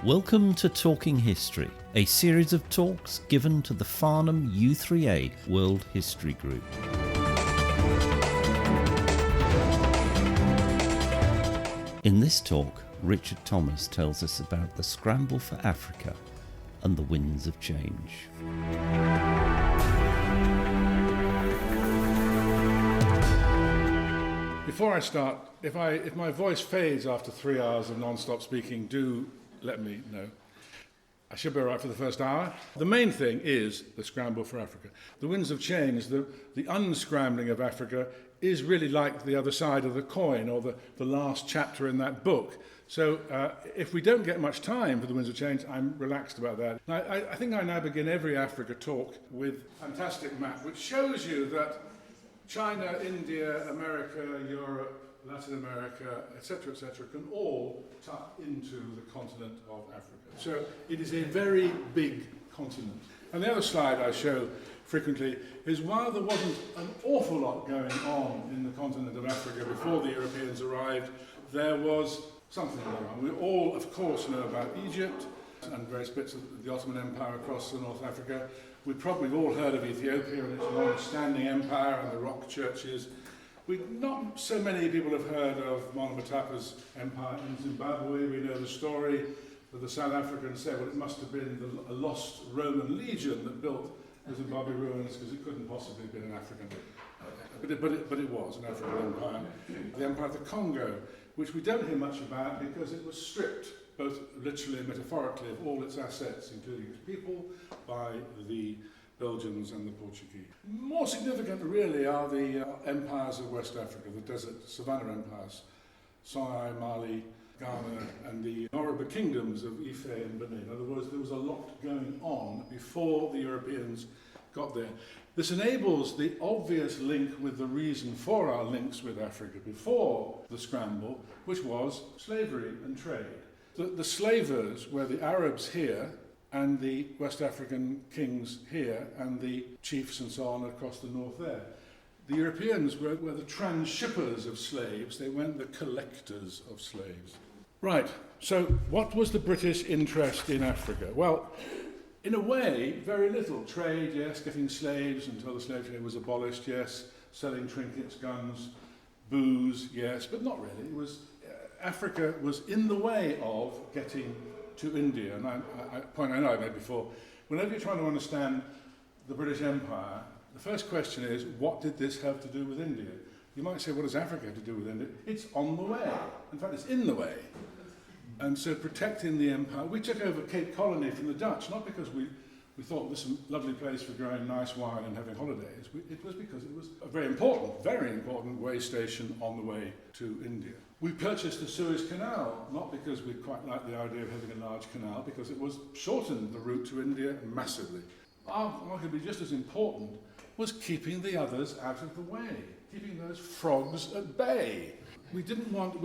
Welcome to Talking History, a series of talks given to the Farnham U3A World History Group. In this talk, Richard Thomas tells us about the scramble for Africa and the winds of change. Before I start, if my voice fades after 3 hours of non-stop speaking, do let me know. I should be all right for the first hour. The main thing is the scramble for Africa. The winds of change, the unscrambling of Africa, is really like the other side of the coin, or the last chapter in that book. So if we don't get much time for the winds of change, I'm relaxed about that. Now, I think I now begin every Africa talk with a fantastic map, which shows you that China, India, America, Europe, Latin America, etc., can all tap into the continent of Africa. So it is a very big continent. And the other slide I show frequently is while there wasn't an awful lot going on in the continent of Africa before the Europeans arrived, there was something going on. We all, of course, know about Egypt and various bits of the Ottoman Empire across the North Africa. We've probably all heard of Ethiopia and its long-standing empire and the rock churches. Not so many people have heard of Monomotap's empire in Zimbabwe. We know the story that the South Africans said, well, it must have been a lost Roman legion that built the Zimbabwe ruins because it couldn't possibly have been an African. But it was an African empire. The Empire of the Congo, which we don't hear much about because it was stripped, both literally and metaphorically, of all its assets, including its people, by the Belgians and the Portuguese. More significant, really, are the empires of West Africa, the desert savanna empires, Songhai, Mali, Ghana, and the Yoruba kingdoms of Ife and Benin. In other words, there was a lot going on before the Europeans got there. This enables the obvious link with the reason for our links with Africa before the scramble, which was slavery and trade. The slavers were the Arabs here, and the West African kings here, and the chiefs and so on across the north there. The Europeans were the transshippers of slaves, they weren't the collectors of slaves. Right, so what was the British interest in Africa? Well, in a way, very little. Trade, yes, getting slaves until the slave trade was abolished, yes, selling trinkets, guns, booze, yes, but not really. It was Africa was in the way of getting to India, and a point I know I made before, whenever you're trying to understand the British Empire, the first question is, what did this have to do with India? You might say, what does Africa have to do with India? It's on the way. In fact, it's in the way. And so protecting the empire, we took over Cape Colony from the Dutch, not because we thought this was a lovely place for growing nice wine and having holidays. It was because it was a very important way station on the way to India. We purchased the Suez Canal, not because we quite liked the idea of having a large canal, because it was shortened the route to India massively. Arguably just as important was keeping the others out of the way, keeping those frogs at bay. We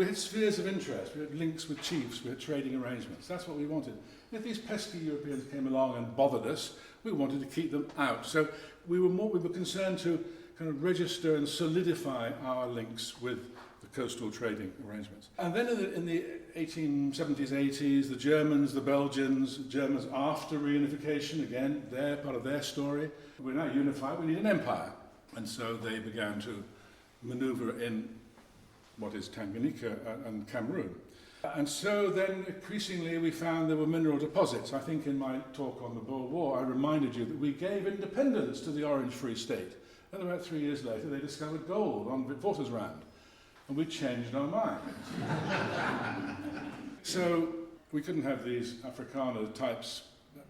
had spheres of interest, we had links with chiefs, we had trading arrangements, that's what we wanted. And if these pesky Europeans came along and bothered us, we wanted to keep them out. So we were concerned to kind of register and solidify our links with the coastal trading arrangements. And then in the 1870s, 80s, the Germans, the Belgians, Germans after reunification, again, they're part of their story. We're now unified, we need an empire. And so they began to maneuver in what is Tanganyika and Cameroon. And so then increasingly we found there were mineral deposits. I think in my talk on the Boer War I reminded you that we gave independence to the Orange Free State. And about 3 years later they discovered gold on Witwatersrand. And we changed our minds. So we couldn't have these Afrikaner types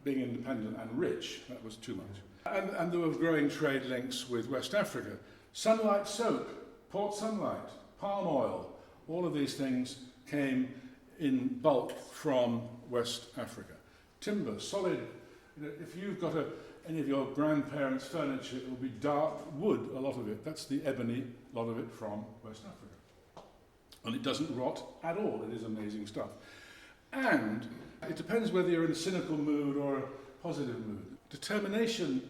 being independent and rich. That was too much. And there were growing trade links with West Africa. Sunlight soap, Port Sunlight, palm oil, all of these things came in bulk from West Africa. Timber, solid. If you've got any of your grandparents' furniture, it will be dark wood, a lot of it. That's the ebony, a lot of it from West Africa. And it doesn't rot at all. It is amazing stuff. And it depends whether you're in a cynical mood or a positive mood. Determination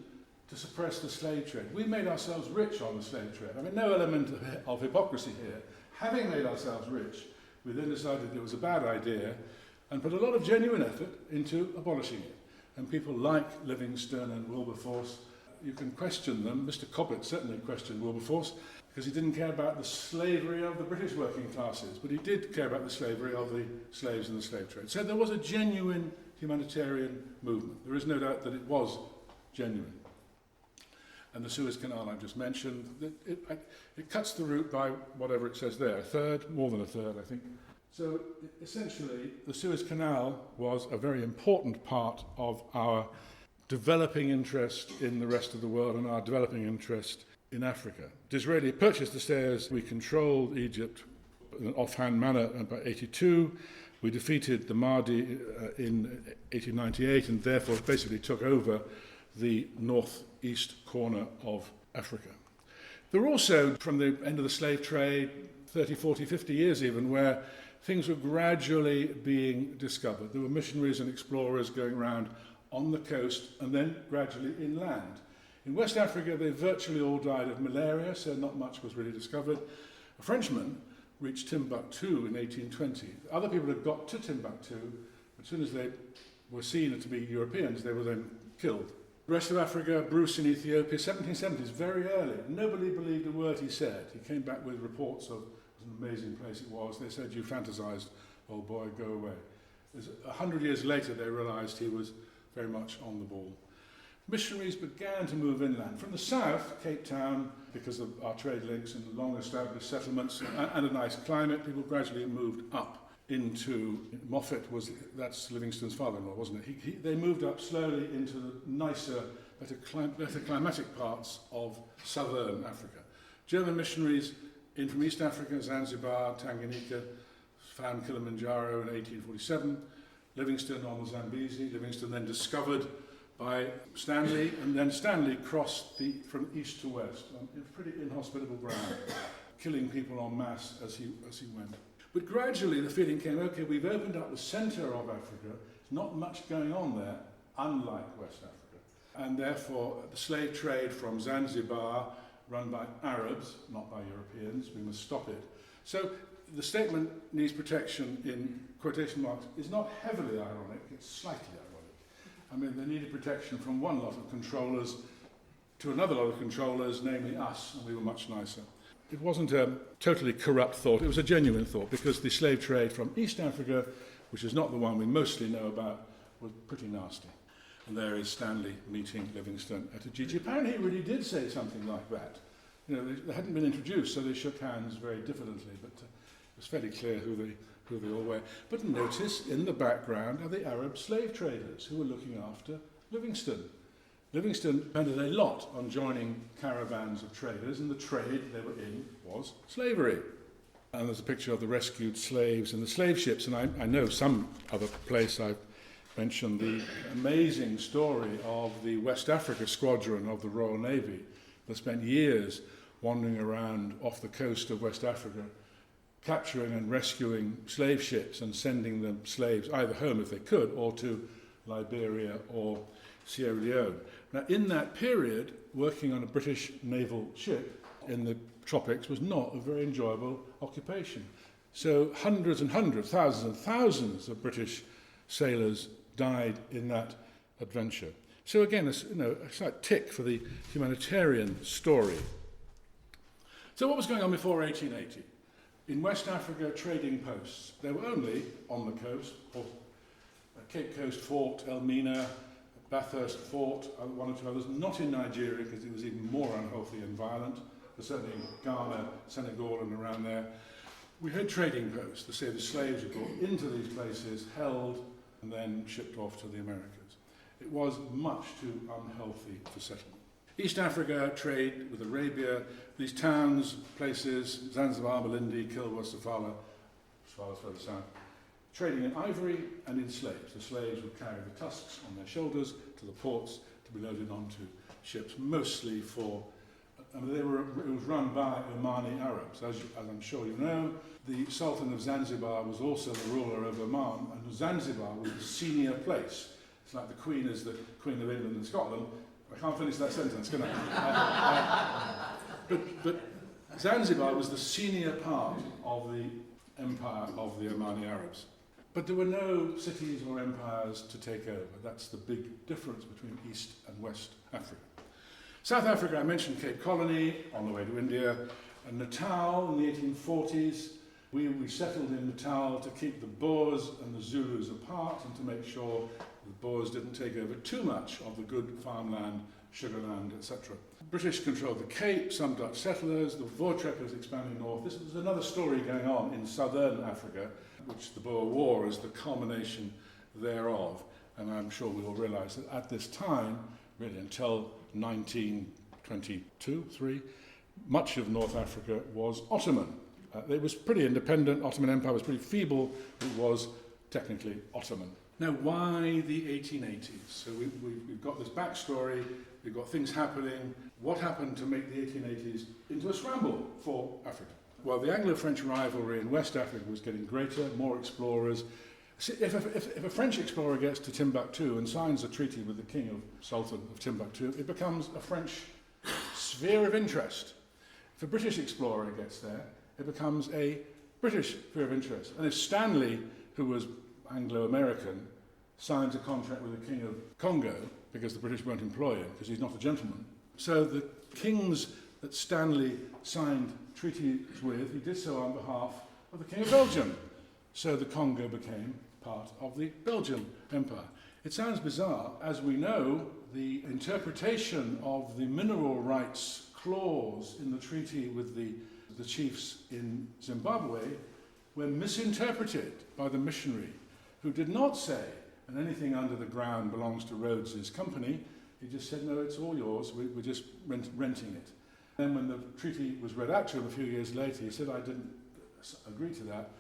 to suppress the slave trade. We made ourselves rich on the slave trade. I mean, no element of hypocrisy here. Having made ourselves rich, we then decided it was a bad idea and put a lot of genuine effort into abolishing it. And people like Livingstone and Wilberforce, you can question them. Mr. Cobbett certainly questioned Wilberforce because he didn't care about the slavery of the British working classes, but he did care about the slavery of the slaves in the slave trade. So there was a genuine humanitarian movement. There is no doubt that it was genuine. And the Suez Canal I've just mentioned, it cuts the route by whatever it says there, a third, more than a third, I think. So essentially, the Suez Canal was a very important part of our developing interest in the rest of the world and our developing interest in Africa. Disraeli purchased the Suez. We controlled Egypt in an offhand manner by 82. We defeated the Mahdi in 1898 and therefore basically took over the northeast corner of Africa. There were also, from the end of the slave trade, 30, 40, 50 years even, where things were gradually being discovered. There were missionaries and explorers going around on the coast and then gradually inland. In West Africa, they virtually all died of malaria, so not much was really discovered. A Frenchman reached Timbuktu in 1820. Other people had got to Timbuktu. As soon as they were seen to be Europeans, they were then killed. The rest of Africa, Bruce in Ethiopia, 1770s, very early. Nobody believed a word he said. He came back with reports of what an amazing place it was. They said, "You fantasized, old boy, go away." 100 years later, they realized he was very much on the ball. Missionaries began to move inland. From the south, Cape Town, because of our trade links and long-established settlements and a nice climate, people gradually moved up into Moffat that's Livingstone's father-in-law, wasn't it? They moved up slowly into the nicer, better climatic parts of southern Africa. German missionaries in from East Africa, Zanzibar, Tanganyika, found Kilimanjaro in 1847. Livingstone on the Zambezi. Livingstone then discovered by Stanley, and then Stanley crossed from east to west on pretty inhospitable ground, killing people en masse as he went. But gradually the feeling came, okay, we've opened up the centre of Africa, there's not much going on there, unlike West Africa. And therefore the slave trade from Zanzibar, run by Arabs, not by Europeans, we must stop it. So the statement needs protection in quotation marks is not heavily ironic, it's slightly ironic. I mean, they needed protection from one lot of controllers to another lot of controllers, namely us, and we were much nicer. It wasn't a totally corrupt thought, it was a genuine thought, because the slave trade from East Africa, which is not the one we mostly know about, was pretty nasty. And there is Stanley meeting Livingstone at Ujiji. Apparently he really did say something like that. You know, they hadn't been introduced, so they shook hands very diffidently, but it was fairly clear who they all were. But notice in the background are the Arab slave traders who were looking after Livingstone. Livingstone depended a lot on joining caravans of traders, and the trade they were in was slavery. And there's a picture of the rescued slaves and the slave ships, and I know some other place I've mentioned the amazing story of the West Africa squadron of the Royal Navy that spent years wandering around off the coast of West Africa, capturing and rescuing slave ships and sending the slaves either home if they could or to Liberia or Sierra Leone. Now, in that period, working on a British naval ship in the tropics was not a very enjoyable occupation. So hundreds and hundreds, thousands and thousands of British sailors died in that adventure. So again, a slight tick for the humanitarian story. So what was going on before 1880? In West Africa, trading posts. They were only on the coast, or Cape Coast Fort, Elmina, Bathurst Fort, one or two others, not in Nigeria because it was even more unhealthy and violent, but certainly in Ghana, Senegal and around there. We had trading posts. The slaves were brought into these places, held, and then shipped off to the Americas. It was much too unhealthy for settlement. East Africa, trade with Arabia, these towns, places, Zanzibar, Malindi, Kilwa, Sofala, Sofala's further south, trading in ivory and in slaves. The slaves would carry the tusks on their shoulders to the ports to be loaded onto ships, mostly for, it was run by Omani Arabs. As I'm sure you know, the Sultan of Zanzibar was also the ruler of Oman, and Zanzibar was the senior place. It's like the Queen is the Queen of England and Scotland. I can't finish that sentence, can I? But Zanzibar was the senior part of the empire of the Omani Arabs. But there were no cities or empires to take over. That's the big difference between East and West Africa. South Africa, I mentioned Cape Colony on the way to India, and Natal in the 1840s. We settled in Natal to keep the Boers and the Zulus apart and to make sure the Boers didn't take over too much of the good farmland, sugarland, etc. British controlled the Cape, some Dutch settlers, the Voortrekkers expanding north. This was another story going on in southern Africa, which the Boer War is the culmination thereof. And I'm sure we all realise that at this time, really until 1922, 3, much of North Africa was Ottoman. It was pretty independent. Ottoman Empire was pretty feeble. It was technically Ottoman. Now, why the 1880s? So we've got this backstory. We've got things happening. What happened to make the 1880s into a scramble for Africa? Well, the Anglo-French rivalry in West Africa was getting greater, more explorers. See, if a French explorer gets to Timbuktu and signs a treaty with the king of Sultan of Timbuktu, it becomes a French sphere of interest. If a British explorer gets there, it becomes a British sphere of interest. And if Stanley, who was Anglo-American, signs a contract with the king of Congo, because the British won't employ him, because he's not a gentleman. So the kings that Stanley signed treaties with, he did so on behalf of the king of Belgium. So the Congo became part of the Belgian Empire. It sounds bizarre. As we know, the interpretation of the mineral rights clause in the treaty with the chiefs in Zimbabwe were misinterpreted by the missionary, who did not say, and anything under the ground belongs to Rhodes's company. He just said, no, it's all yours, we're just renting it. Then when the treaty was read out to him a few years later, he said, I didn't agree to that.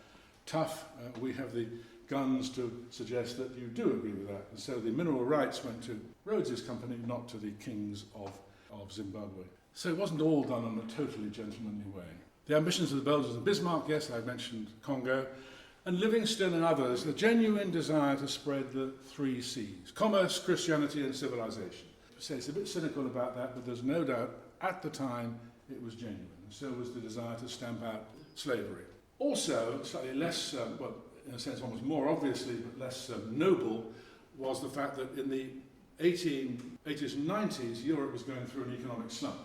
Tough, we have the guns to suggest that you do agree with that. And so the mineral rights went to Rhodes's company, not to the kings of Zimbabwe. So it wasn't all done in a totally gentlemanly way. The ambitions of the Belgians and Bismarck, yes, I mentioned Congo, and Livingstone and others, the genuine desire to spread the 3 C's, commerce, Christianity and civilization. So it's a bit cynical about that, but there's no doubt at the time it was genuine. And so was the desire to stamp out slavery. Also, slightly less, well, in a sense almost more obviously, but less noble, was the fact that in the 1880s and 90s, Europe was going through an economic slump.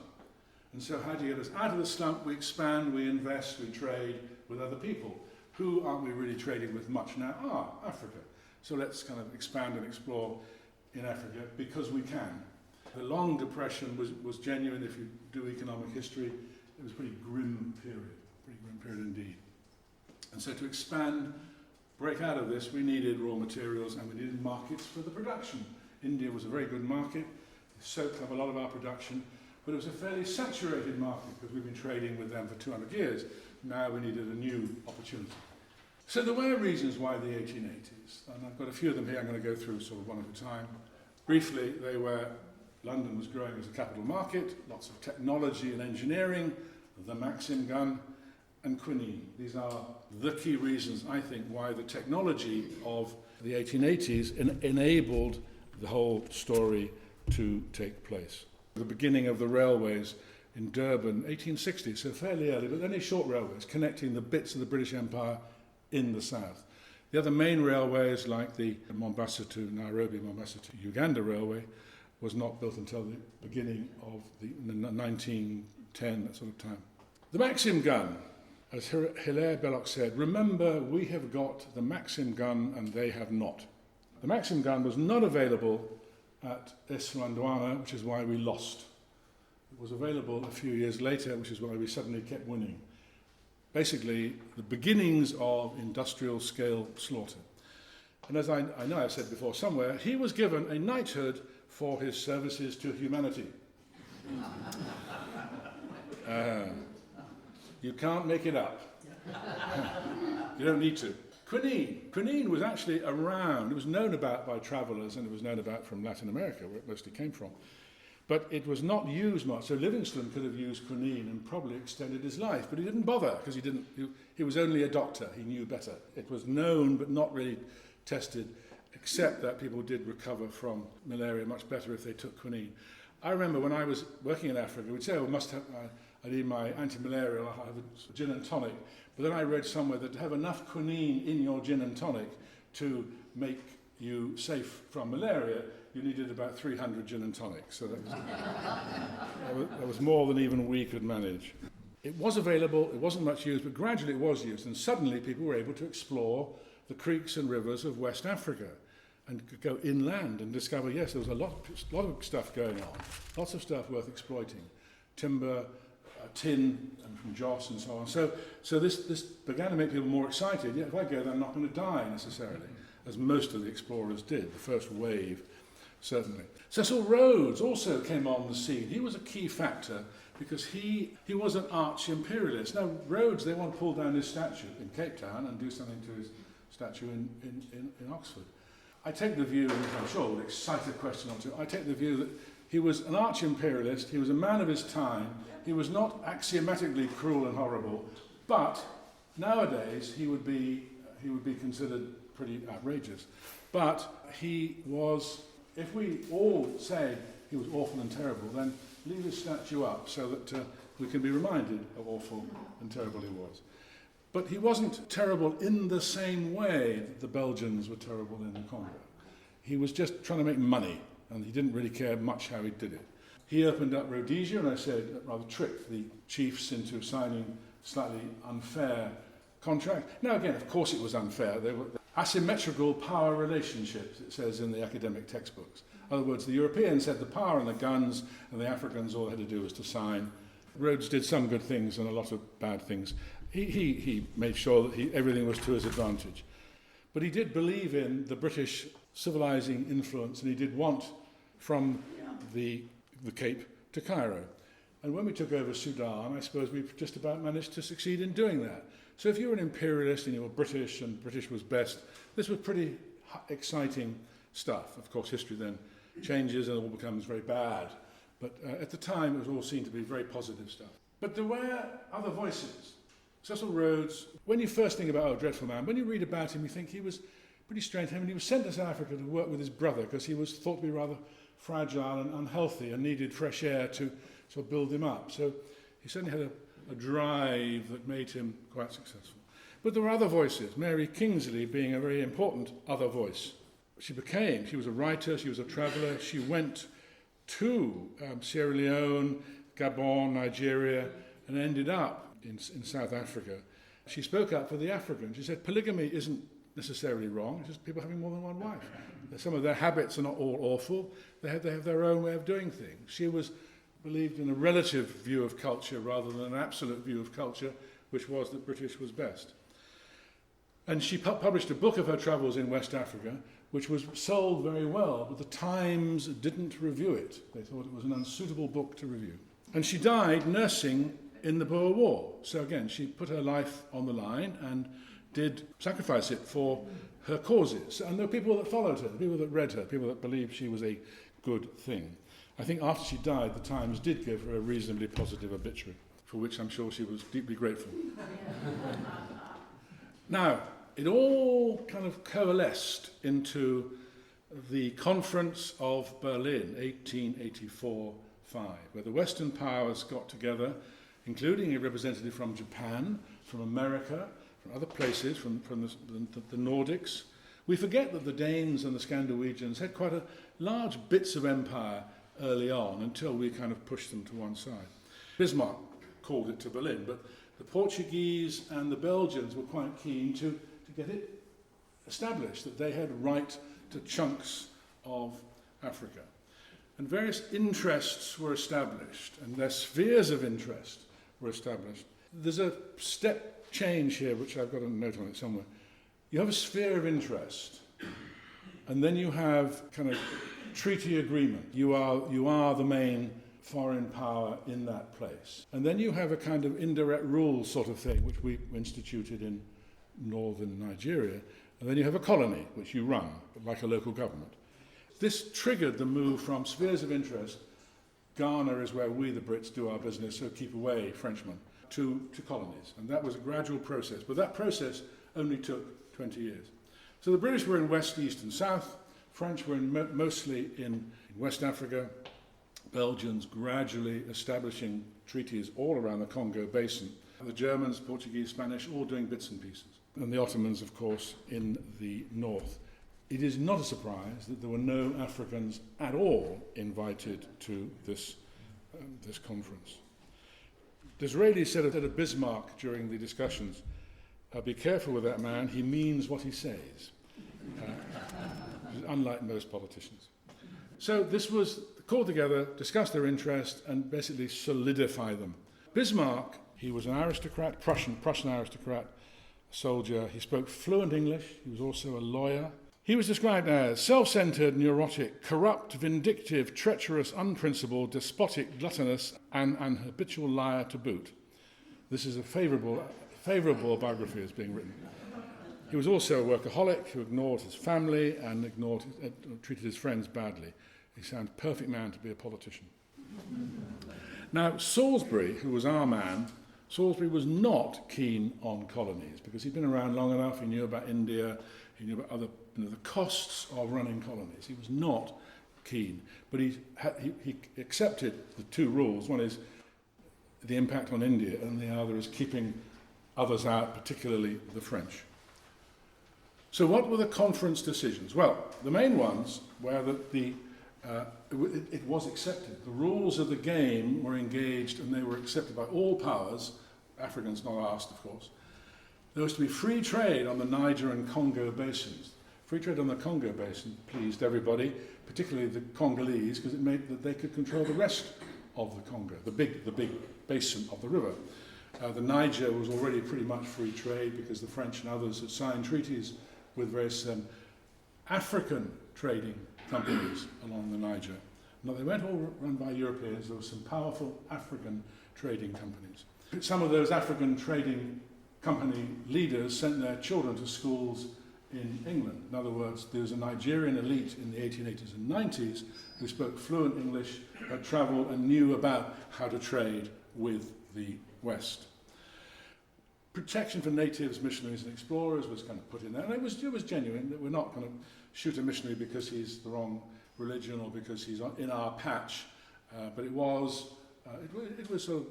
And so how do you get us out of the slump? We expand, we invest, we trade with other people. Who aren't we really trading with much now? Africa. So let's kind of expand and explore in Africa because we can. The long depression was genuine. If you do economic history, it was a pretty grim period indeed. And so to expand, break out of this, we needed raw materials and we needed markets for the production. India was a very good market. It soaked up a lot of our production, but it was a fairly saturated market because we've been trading with them for 200 years. Now we needed a new opportunity. So there were reasons why the 1880s, and I've got a few of them here I'm going to go through sort of one at a time. Briefly, they were, London was growing as a capital market, lots of technology and engineering, the Maxim gun, and quinine. These are the key reasons, I think, why the technology of the 1880s enabled the whole story to take place. The beginning of the railways in Durban, 1860, so fairly early, but only short railways connecting the bits of the British Empire in the south. The other main railways, like the Mombasa to Nairobi, Mombasa to Uganda railway, was not built until the beginning of the 1910, that sort of time. The Maxim gun, as Hilaire Belloc said, remember, we have got the Maxim gun and they have not. The Maxim gun was not available at Eswandwana, which is why we lost. It was available a few years later, which is why we suddenly kept winning. Basically, the beginnings of industrial scale slaughter. And as I know I've said before somewhere, he was given a knighthood for his services to humanity. You can't make it up. You don't need to. Quinine was actually around. It was known about by travellers, and it was known about from Latin America, where it mostly came from. But it was not used much. So Livingstone could have used quinine and probably extended his life, but he didn't bother because he was only a doctor. He knew better. It was known but not really tested, except that people did recover from malaria much better if they took quinine. I remember when I was working in Africa, we'd say, I need my anti-malarial, I'll have a gin and tonic. But then I read somewhere that to have enough quinine in your gin and tonic to make you safe from malaria, you needed about 300 gin and tonics. So that was more than even we could manage. It was available, it wasn't much used, but gradually it was used, and suddenly people were able to explore the creeks and rivers of West Africa and could go inland and discover, yes, there was a lot of stuff going on, lots of stuff worth exploiting. Timber, tin, and from Joss and so on. So this began to make people more excited. Yeah, if I go there, I'm not going to die necessarily, as most of the explorers did, the first wave, certainly. Cecil Rhodes also came on the scene. He was a key factor because he was an arch-imperialist. Now, Rhodes, they want to pull down his statue in Cape Town and do something to his statue in Oxford. I take the view, and I'm sure it will excite a question or two, I take the view that he was an arch-imperialist, he was a man of his time, he was not axiomatically cruel and horrible, but nowadays he would be considered pretty outrageous. But he was, if we all say he was awful and terrible, then leave his statue up so that we can be reminded how awful and terrible he was. But he wasn't terrible in the same way that the Belgians were terrible in the Congo. He was just trying to make money, and he didn't really care much how he did it. He opened up Rhodesia, and I said, rather tricked the chiefs into signing slightly unfair contract. Now again, of course it was unfair. They were asymmetrical power relationships, it says in the academic textbooks. In other words, the Europeans had the power and the guns, and the Africans, all they had to do was to sign. Rhodes did some good things and a lot of bad things. He made sure that everything was to his advantage. But he did believe in the British civilizing influence, and he did want from the Cape to Cairo. And when we took over Sudan, I suppose we just about managed to succeed in doing that. So if you were an imperialist and you were British and British was best, this was pretty exciting stuff. Of course, history then changes and it all becomes very bad. But at the time, it was all seen to be very positive stuff. But there were other voices. Cecil Rhodes, when you first think about, oh, dreadful man, when you read about him, you think he was pretty strange. I mean, he was sent to South Africa to work with his brother because he was thought to be rather fragile and unhealthy and needed fresh air to sort of build him up. So he certainly had a drive that made him quite successful. But there were other voices, Mary Kingsley being a very important other voice. She was a writer, she was a traveller, she went to Sierra Leone, Gabon, Nigeria, and ended up in South Africa. She spoke up for the Africans. She said polygamy isn't necessarily wrong, it's just people having more than one wife. Some of their habits are not all awful, they have their own way of doing things. She believed in a relative view of culture rather than an absolute view of culture, which was that British was best. And she published a book of her travels in West Africa, which was sold very well, but the Times didn't review it. They thought it was an unsuitable book to review. And she died nursing in the Boer War. So again, she put her life on the line and did sacrifice it for her causes. And there were people that followed her, people that read her, people that believed she was a good thing. I think after she died, the Times did give her a reasonably positive obituary, for which I'm sure she was deeply grateful. Now, it all kind of coalesced into the Conference of Berlin, 1884-5, where the Western powers got together, including a representative from Japan, from America, from other places, from the Nordics. We forget that the Danes and the Scandinavians had quite a large bits of empire early on until we kind of pushed them to one side. Bismarck called it to Berlin, but the Portuguese and the Belgians were quite keen to get it established, that they had right to chunks of Africa. And various interests were established, and their spheres of interest were established. There's a step change here, which I've got a note on it somewhere. You have a sphere of interest, and then you have kind of treaty agreement. You are the main foreign power in that place. And then you have a kind of indirect rule sort of thing, which we instituted in northern Nigeria. And then you have a colony, which you run, like a local government. This triggered the move from spheres of interest, Ghana is where we, the Brits, do our business, so keep away, Frenchmen, to colonies. And that was a gradual process. But that process only took 20 years. So the British were in West, East and South. French were mostly in West Africa. Belgians gradually establishing treaties all around the Congo basin. The Germans, Portuguese, Spanish, all doing bits and pieces. and the Ottomans, of course, in the north. It is not a surprise that there were no Africans at all invited to this conference. Disraeli said of Bismarck during the discussions, be careful with that man, he means what he says, unlike most politicians. So this was called together, discuss their interest, and basically solidify them. Bismarck, he was an aristocrat, Prussian aristocrat, soldier. He spoke fluent English. He was also a lawyer. He was described as self-centered, neurotic, corrupt, vindictive, treacherous, unprincipled, despotic, gluttonous, and an habitual liar to boot. This is a favourable biography that's being written. He was also a workaholic who ignored his family and treated his friends badly. He sounds a perfect man to be a politician. Now, Salisbury, who was our man, Salisbury was not keen on colonies because he'd been around long enough. He knew about India. He knew about the costs of running colonies. He was not keen, but he accepted the two rules. One is the impact on India, and the other is keeping others out, particularly the French. So what were the conference decisions? Well, the main ones were that it was accepted. The rules of the game were engaged, and they were accepted by all powers, Africans not asked, of course. There was to be free trade on the Niger and Congo basins. Free trade on the Congo basin pleased everybody, particularly the Congolese, because it meant that they could control the rest of the Congo, the big basin of the river. The Niger was already pretty much free trade because the French and others had signed treaties with various African trading companies along the Niger. Now, they weren't all run by Europeans. There were some powerful African trading companies. Some of those African trading company leaders sent their children to schools in England. In other words, there was a Nigerian elite in the 1880s and 90s who spoke fluent English, had travelled and knew about how to trade with the West. Protection for natives, missionaries and explorers was kind of put in there, and it was genuine, that we're not going to shoot a missionary because he's the wrong religion or because he's in our patch, but it was sort of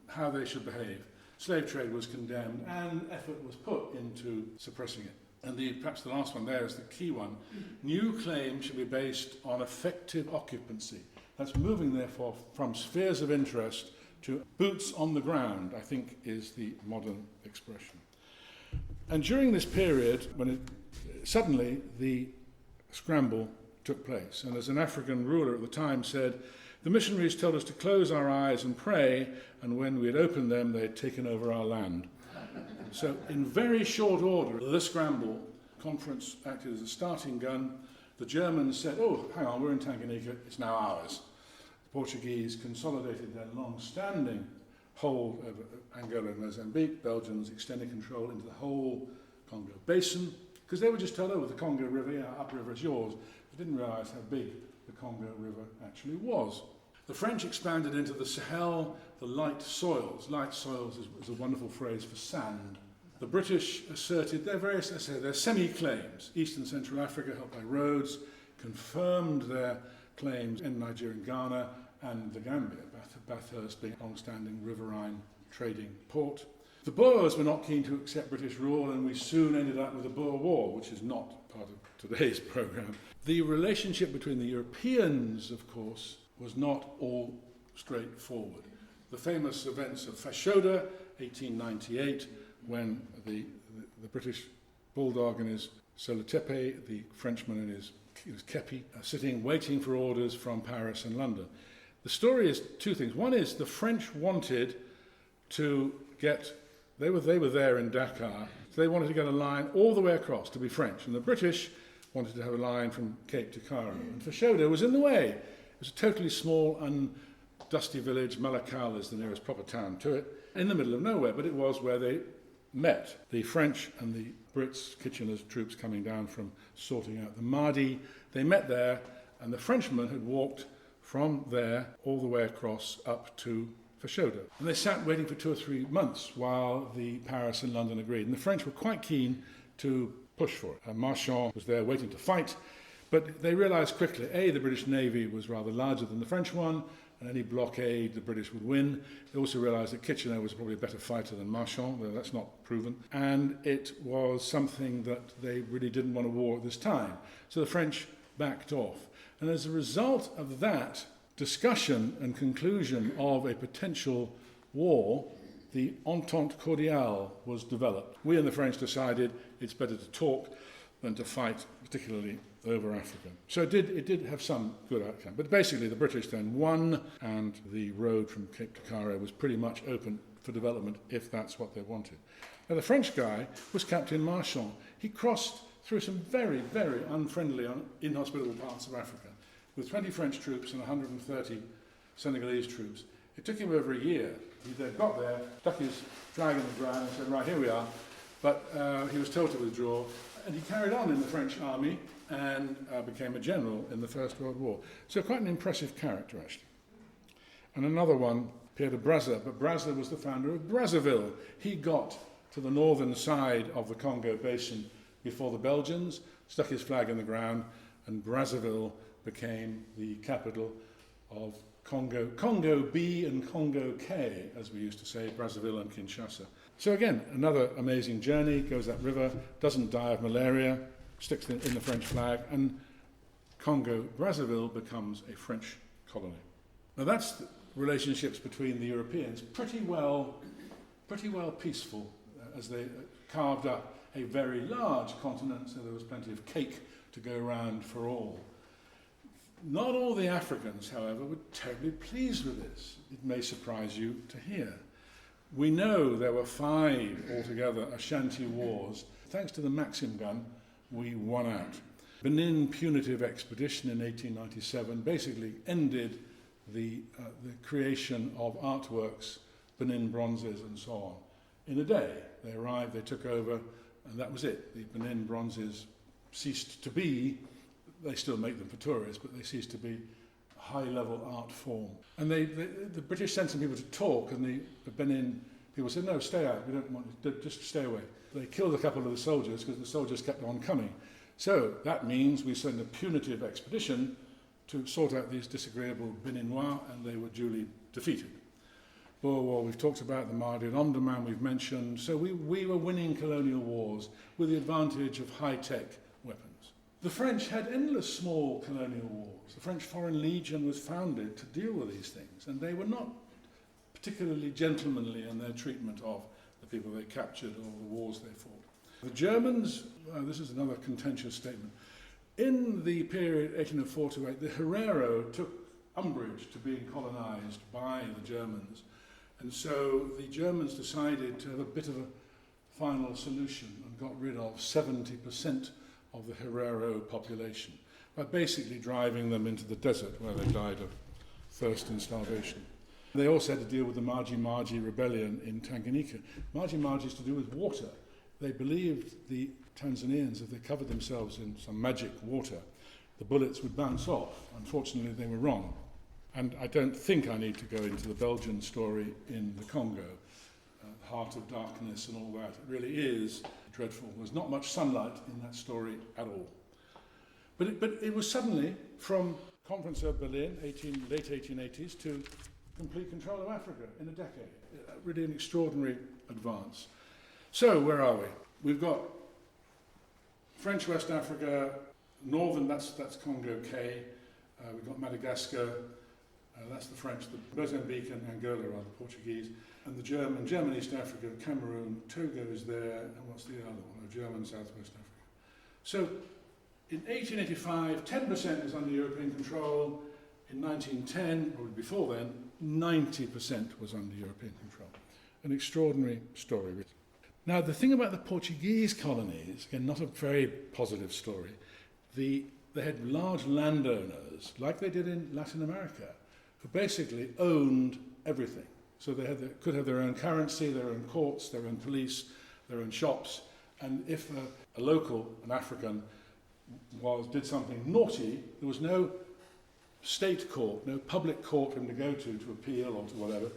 how they should behave. Slave trade was condemned and effort was put into suppressing it. And perhaps the last one there is the key one. New claims should be based on effective occupancy. That's moving, therefore, from spheres of interest to boots on the ground, I think, is the modern expression. And during this period, suddenly the scramble took place. And as an African ruler at the time said, the missionaries told us to close our eyes and pray, and when we had opened them, they had taken over our land. So in very short order, the Scramble conference acted as a starting gun. The Germans said, oh, hang on, we're in Tanganyika, it's now ours. The Portuguese consolidated their long-standing hold over Angola and Mozambique. Belgians extended control into the whole Congo basin, because they were just told, oh, the Congo River, upriver is yours. They didn't realise how big the Congo River actually was. The French expanded into the Sahel, the light soils. Light soils is a wonderful phrase for sand. The British asserted their semi-claims. East and Central Africa, helped by Rhodes, confirmed their claims in Nigeria and Ghana, and the Gambia, Bathurst being a long-standing riverine trading port. The Boers were not keen to accept British rule, and we soon ended up with a Boer War, which is not part of today's programme. The relationship between the Europeans, of course, was not all straightforward. The famous events of Fashoda, 1898, when the British bulldog and his Solotepe, the Frenchman and his kepi, are sitting waiting for orders from Paris and London. The story is two things. One is the French wanted to get, they were there in Dakar, so they wanted to get a line all the way across to be French, and the British wanted to have a line from Cape to Cairo. And Fashoda was in the way. It was a totally small and dusty village. Malakal is the nearest proper town to it, in the middle of nowhere, but it was where they met. The French and the Brits, Kitchener's troops coming down from sorting out the Mahdi, they met there, and the Frenchmen had walked from there all the way across up to Fashoda. And they sat waiting for 2 or 3 months while the Paris and London agreed. And the French were quite keen to push for it. Marchand was there waiting to fight, But they realised quickly, A, the British Navy was rather larger than the French one, and any blockade the British would win. They also realised that Kitchener was probably a better fighter than Marchand, though that's not proven. And it was something that they really didn't want a war at this time. So the French backed off. And as a result of that discussion and conclusion of a potential war, the Entente Cordiale was developed. We and the French decided it's better to talk than to fight, particularly over Africa. So it did have some good outcome. But basically the British then won, and the road from Cape to Cairo was pretty much open for development if that's what they wanted. Now the French guy was Captain Marchand. He crossed through some very, very unfriendly, inhospitable parts of Africa with 20 French troops and 130 Senegalese troops. It took him over a year. He got there, stuck his flag in the ground and said, right, here we are. But he was told to withdraw, and he carried on in the French army and became a general in the First World War. So quite an impressive character, actually. And another one, Pierre de Brazza, but Brazza was the founder of Brazzaville. He got to the northern side of the Congo Basin before the Belgians, stuck his flag in the ground, and Brazzaville became the capital of Congo B and Congo K, as we used to say, Brazzaville and Kinshasa. So again, another amazing journey, goes that river, doesn't die of malaria, sticks in the French flag, and Congo-Brazzaville becomes a French colony. Now that's the relationships between the Europeans, pretty well peaceful, as they carved up a very large continent, so there was plenty of cake to go around for all. Not all the Africans, however, were terribly pleased with this. It may surprise you to hear. We know there were 5 altogether Ashanti wars. Thanks to the Maxim gun, we won out. Benin punitive expedition in 1897 basically ended the creation of artworks, Benin bronzes and so on, in a day. They arrived, they took over, and that was it. The Benin bronzes ceased to be, they still make them for tourists, but they ceased to be a high-level art form. And the British sent some people to talk, and the Benin people said, no, stay out, we don't want you, just stay away. They killed a couple of the soldiers because the soldiers kept on coming. So that means we send a punitive expedition to sort out these disagreeable Beninois, and they were duly defeated. Boer War we've talked about, the Mahdi and Omdurman we've mentioned. So we were winning colonial wars with the advantage of high-tech weapons. The French had endless small colonial wars. The French Foreign Legion was founded to deal with these things, and they were not particularly gentlemanly in their treatment of the people they captured or the wars they fought. The Germans, this is another contentious statement, in the period 1804 to 8, the Herero took umbrage to being colonised by the Germans, and so the Germans decided to have a bit of a final solution and got rid of 70% of the Herero population by basically driving them into the desert where they died of thirst and starvation. They also had to deal with the Maji Maji rebellion in Tanganyika. Maji Maji is to do with water. They believed, the Tanzanians, if they covered themselves in some magic water, the bullets would bounce off. Unfortunately, they were wrong. And I don't think I need to go into the Belgian story in the Congo, Heart of Darkness and all that. It really is dreadful. There's not much sunlight in that story at all. But it was suddenly, from Conference of Berlin, late 1880s, to complete control of Africa in a decade. Really an extraordinary advance. So, where are we? We've got French West Africa, northern, that's Congo K. We've got Madagascar, that's the French, the Mozambique and Angola are the Portuguese, and the German East Africa, Cameroon, Togo is there, and what's the other one? German Southwest Africa. So, in 1885, 10% was under European control. In 1910, or before then, 90% was under European control. An extraordinary story. Now, the thing about the Portuguese colonies, again, not a very positive story, they had large landowners, like they did in Latin America, who basically owned everything. So they could have their own currency, their own courts, their own police, their own shops, and if a local, an African, did something naughty, there was no state court, no public court for him to go to appeal or to whatever.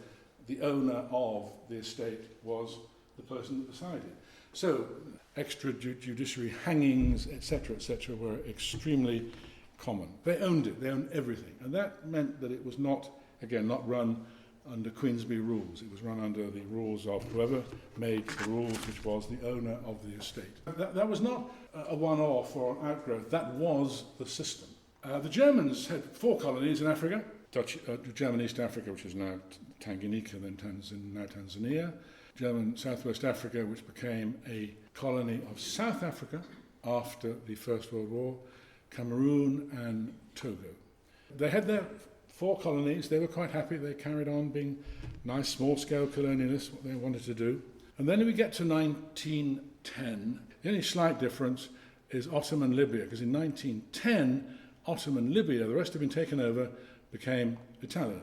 The owner of the estate was the person that decided. So extrajudiciary hangings, etc., were extremely common. They owned it, they owned everything. And that meant that it was not, again, not run under Queensberry rules. It was run under the rules of whoever made the rules, which was the owner of the estate. That was not a one-off or an outgrowth. That was the system. The Germans had 4 colonies in Africa. German East Africa, which is now Tanganyika, then now Tanzania. German Southwest Africa, which became a colony of South Africa after the First World War. Cameroon and Togo. They had their 4 colonies. They were quite happy. They carried on being nice, small-scale colonialists, what they wanted to do. And then we get to 1910. The only slight difference is Ottoman Libya, because in 1910, Ottoman Libya, the rest had been taken over, became Italian.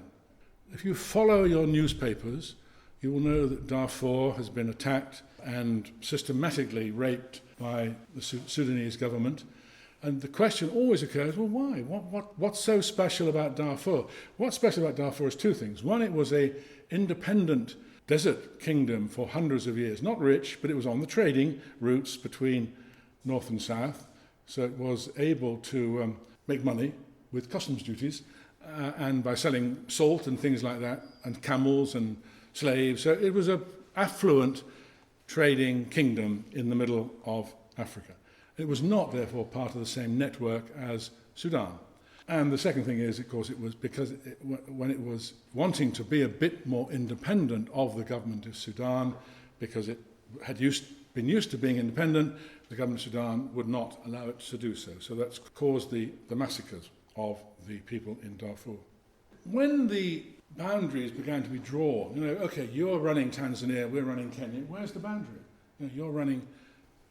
If you follow your newspapers, you will know that Darfur has been attacked and systematically raped by the Sudanese government. And the question always occurs, well, why? What's so special about Darfur? What's special about Darfur is 2 things. One, it was an independent desert kingdom for hundreds of years. Not rich, but it was on the trading routes between north and south. So it was able to make money with customs duties and by selling salt and things like that, and camels and slaves. So it was an affluent trading kingdom in the middle of Africa. It was not, therefore, part of the same network as Sudan. And the second thing is, of course, it was because when it was wanting to be a bit more independent of the government of Sudan, because it had been used to being independent, the government of Sudan would not allow it to do so. So that's caused the massacres of the people in Darfur. When the boundaries began to be drawn, okay, you're running Tanzania, we're running Kenya, where's the boundary? You're running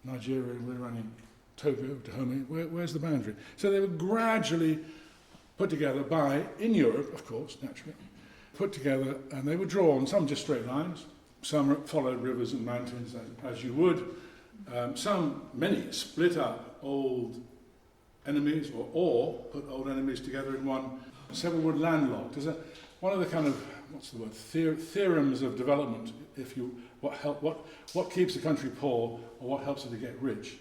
Nigeria, we're running Togo, Dahomey, where's the boundary? So they were gradually put together in Europe, of course, naturally, put together, and they were drawn, some just straight lines, some followed rivers and mountains, as you would, many split up old enemies, or put old enemies together in one. Several were landlocked. One of the kind of, theorems of development, what keeps a country poor or what helps it to get rich.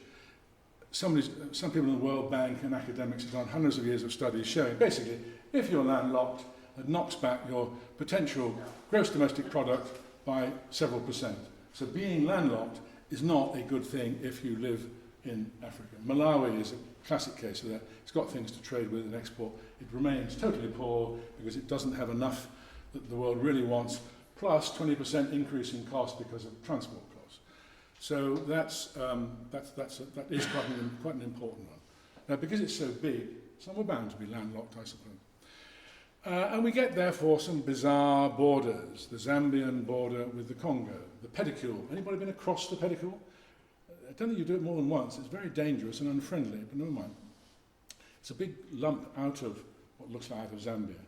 Some people in the World Bank and academics have done hundreds of years of studies showing basically if you're landlocked, it knocks back your potential gross domestic product by several percent. So being landlocked is not a good thing if you live in Africa. Malawi is a classic case of that. It's got things to trade with and export. It remains totally poor because it doesn't have enough that the world really wants, plus 20% increase in cost because of transport costs. So that is quite an important one. Now, because it's so big, some are bound to be landlocked, I suppose. And we get, therefore, some bizarre borders. The Zambian border with the Congo, the pedicule. Anybody been across the pedicule? I don't think you do it more than once. It's very dangerous and unfriendly, but never mind. It's a big lump out of what looks like out of Zambia.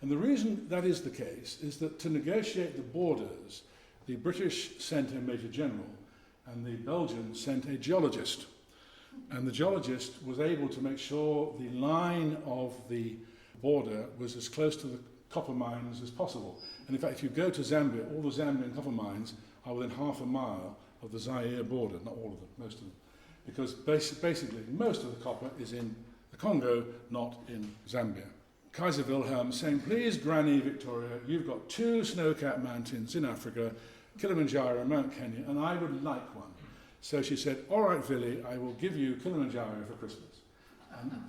And the reason that is the case is that to negotiate the borders, the British sent a Major General and the Belgians sent a geologist. And the geologist was able to make sure the line of the border was as close to the copper mines as possible. And in fact, if you go to Zambia, all the Zambian copper mines are within half a mile of the Zaire border, not all of them, most of them. Because basically, most of the copper is in the Congo, not in Zambia. Kaiser Wilhelm saying, please, Granny Victoria, you've got 2 snow-capped mountains in Africa, Kilimanjaro and Mount Kenya, and I would like one. So she said, all right, Villy, I will give you Kilimanjaro for Christmas.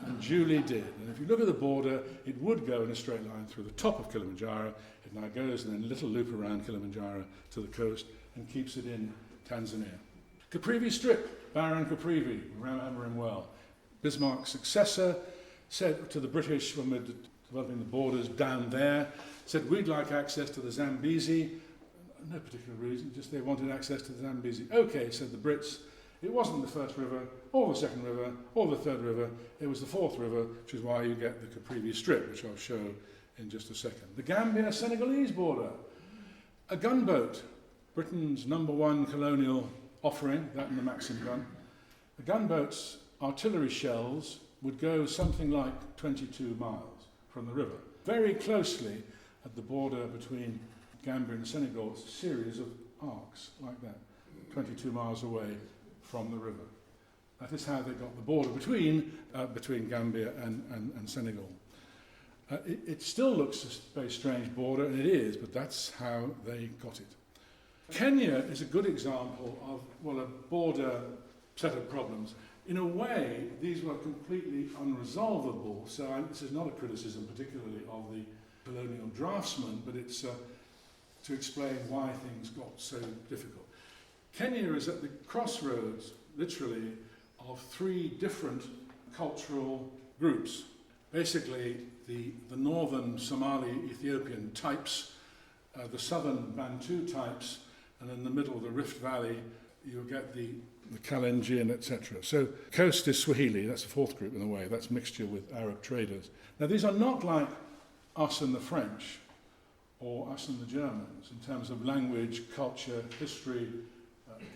And Julie did. And if you look at the border, it would go in a straight line through the top of Kilimanjaro. It now goes and then a little loop around Kilimanjaro to the coast and keeps it in Tanzania. Caprivi Strip, Baron Caprivi, remember him well. Bismarck's successor said to the British when we were developing the borders down there, said we'd like access to the Zambezi. No particular reason, just they wanted access to the Zambezi. Okay, said the Brits. It wasn't the first river, or the second river, or the third river. It was the fourth river, which is why you get the Caprivi Strip, which I'll show in just a second. The Gambia-Senegalese border. A gunboat, Britain's #1 colonial offering, that and the Maxim gun. The gunboat's artillery shells would go something like 22 miles from the river. Very closely at the border between Gambia and Senegal, it's a series of arcs like that, 22 miles away from the river. That is how they got the border between Gambia and Senegal. It still looks a very strange border, and it is, but that's how they got it. Kenya is a good example of, well, a border set of problems. In a way, these were completely unresolvable, so this is not a criticism particularly of the colonial draftsman, but it's to explain why things got so difficult. Kenya is at the crossroads, literally, of three different cultural groups. Basically, the northern Somali Ethiopian types, the southern Bantu types, and in the middle, the Rift Valley, you'll get the Kalenjin, etc. So coast is Swahili, that's the fourth group in a way, that's mixture with Arab traders. Now these are not like us and the French, or us and the Germans, in terms of language, culture, history,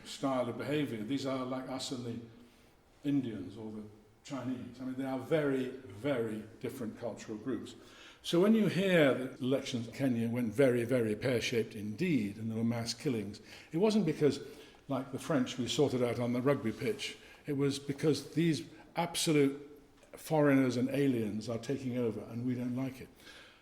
style of behaviour. These are like us and the Indians or the Chinese. I mean, they are very, very different cultural groups. So when you hear that elections in Kenya went very, very pear-shaped indeed, and there were mass killings, it wasn't because, like the French, we sorted out on the rugby pitch. It was because these absolute foreigners and aliens are taking over, and we don't like it.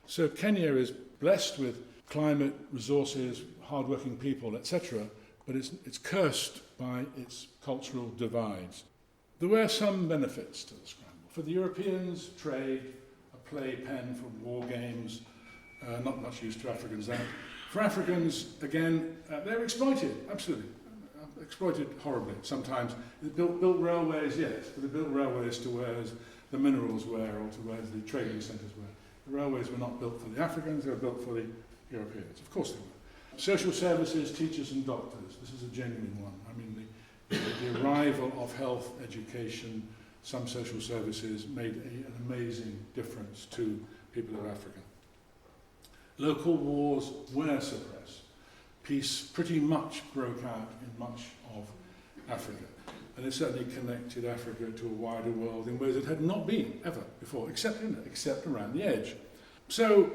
So Kenya is blessed with climate, resources, hard-working people, etc., but it's cursed by its cultural divides. There were some benefits to the scramble. For the Europeans, trade, a playpen for war games, not much use to Africans there. For Africans, again, they're exploited, absolutely. Exploited horribly sometimes. They built railways, yes, but they built railways to where the minerals were or to where the trading centres were. The railways were not built for the Africans, they were built for the Europeans. Of course they were. Social services, teachers and doctors. This is a genuine one. I mean, the arrival of health, education, some social services made an amazing difference to people of Africa. Local wars were suppressed. Peace pretty much broke out in much of Africa. And it certainly connected Africa to a wider world in ways it had not been ever before, except around the edge. So,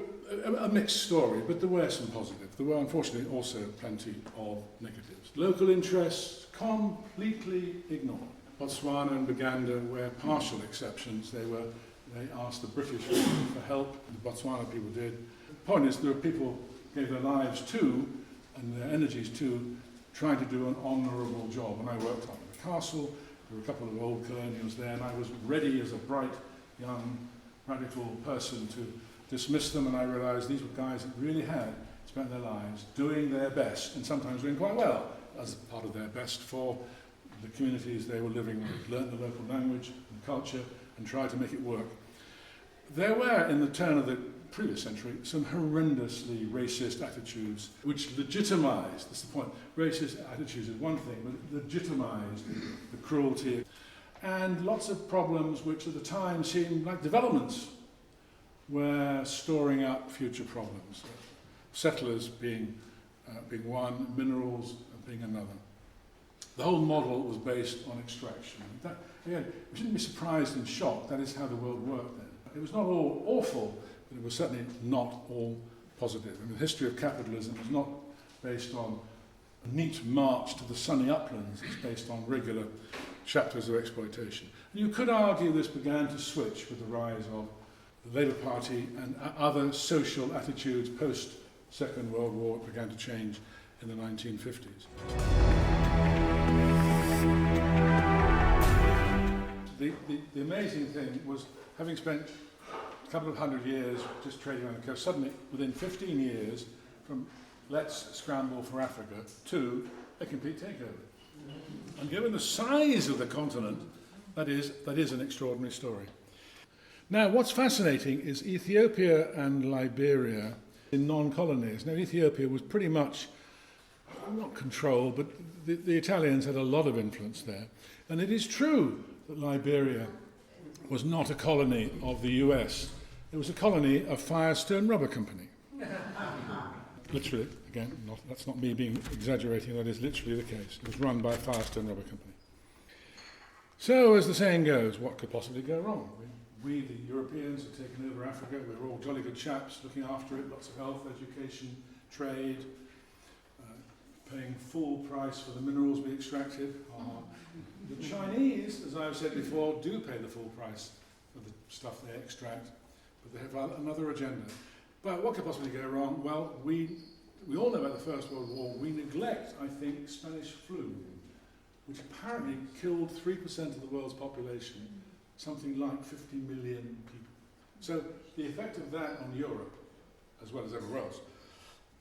a mixed story, but there were some positives. There were, unfortunately, also plenty of negatives. Local interests completely ignored. Botswana and Uganda were partial exceptions. They asked the British for help, the Botswana people did. The point is, there were people who gave their lives to, and their energies to, trying to do an honourable job. And I worked on the castle, there were a couple of old colonials there, and I was ready as a bright, young, radical person to dismiss them, and I realised these were guys that really had spent their lives doing their best, and sometimes doing quite well, as part of their best for the communities they were living with, learnt the local language and culture, and tried to make it work. There were, in the turn of the previous century, some horrendously racist attitudes which legitimised, that's the point, racist attitudes is one thing, but legitimised the cruelty, and lots of problems which at the time seemed like developments were storing up future problems. Settlers being one, minerals being another. The whole model was based on extraction. That, again, we shouldn't be surprised and shocked, that is how the world worked then. It was not all awful, but it was certainly not all positive. And the history of capitalism is not based on a neat march to the sunny uplands, it's based on regular chapters of exploitation. And you could argue this began to switch with the rise of the Labour Party and other social attitudes post-Second World War. It began to change in the 1950s. The amazing thing was, having spent a couple of hundred years just trading on the coast, suddenly, within 15 years, from let's scramble for Africa to a complete takeover. And given the size of the continent, that is an extraordinary story. Now, what's fascinating is Ethiopia and Liberia in non-colonies. Now, Ethiopia was pretty much, not controlled, but the Italians had a lot of influence there. And it is true that Liberia was not a colony of the US. It was a colony of Firestone Rubber Company. Literally, again, that's not me being exaggerating, that is literally the case. It was run by Firestone Rubber Company. So, as the saying goes, what could possibly go wrong? We, the Europeans, have taken over Africa. We're all jolly good chaps looking after it, lots of health, education, trade, paying full price for the minerals we extracted. The Chinese, as I've said before, do pay the full price for the stuff they extract, but they have another agenda. But what could possibly go wrong? Well, we all know about the First World War. We neglect, I think, Spanish flu, which apparently killed 3% of the world's population, something like 50 million people. So the effect of that on Europe, as well as everywhere else,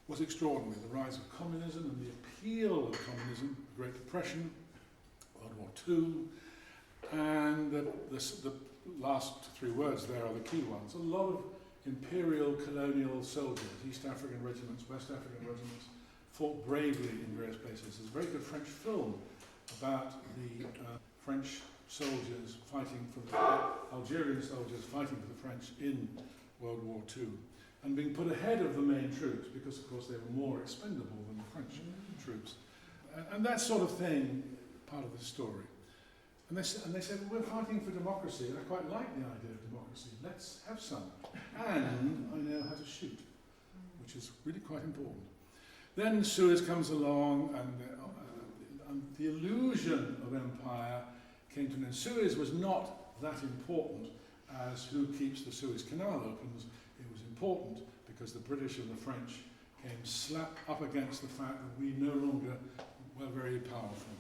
was extraordinary. The rise of communism and the appeal of communism, the Great Depression, World War II, and the last three words there are the key ones. A lot of imperial colonial soldiers, East African regiments, West African regiments, fought bravely in various places. There's a very good French film about the French soldiers fighting for the Algerian soldiers fighting for the French in World War II, and being put ahead of the main troops because, of course, they were more expendable than the French troops. And that sort of thing, part of the story. And they said, well, we're fighting for democracy, and I quite like the idea of democracy. Let's have some. And I know how to shoot, which is really quite important. Then Suez comes along, and the illusion of empire came to an end. Suez was not that important as who keeps the Suez Canal open. It was important because the British and the French came slap up against the fact that we no longer were very powerful.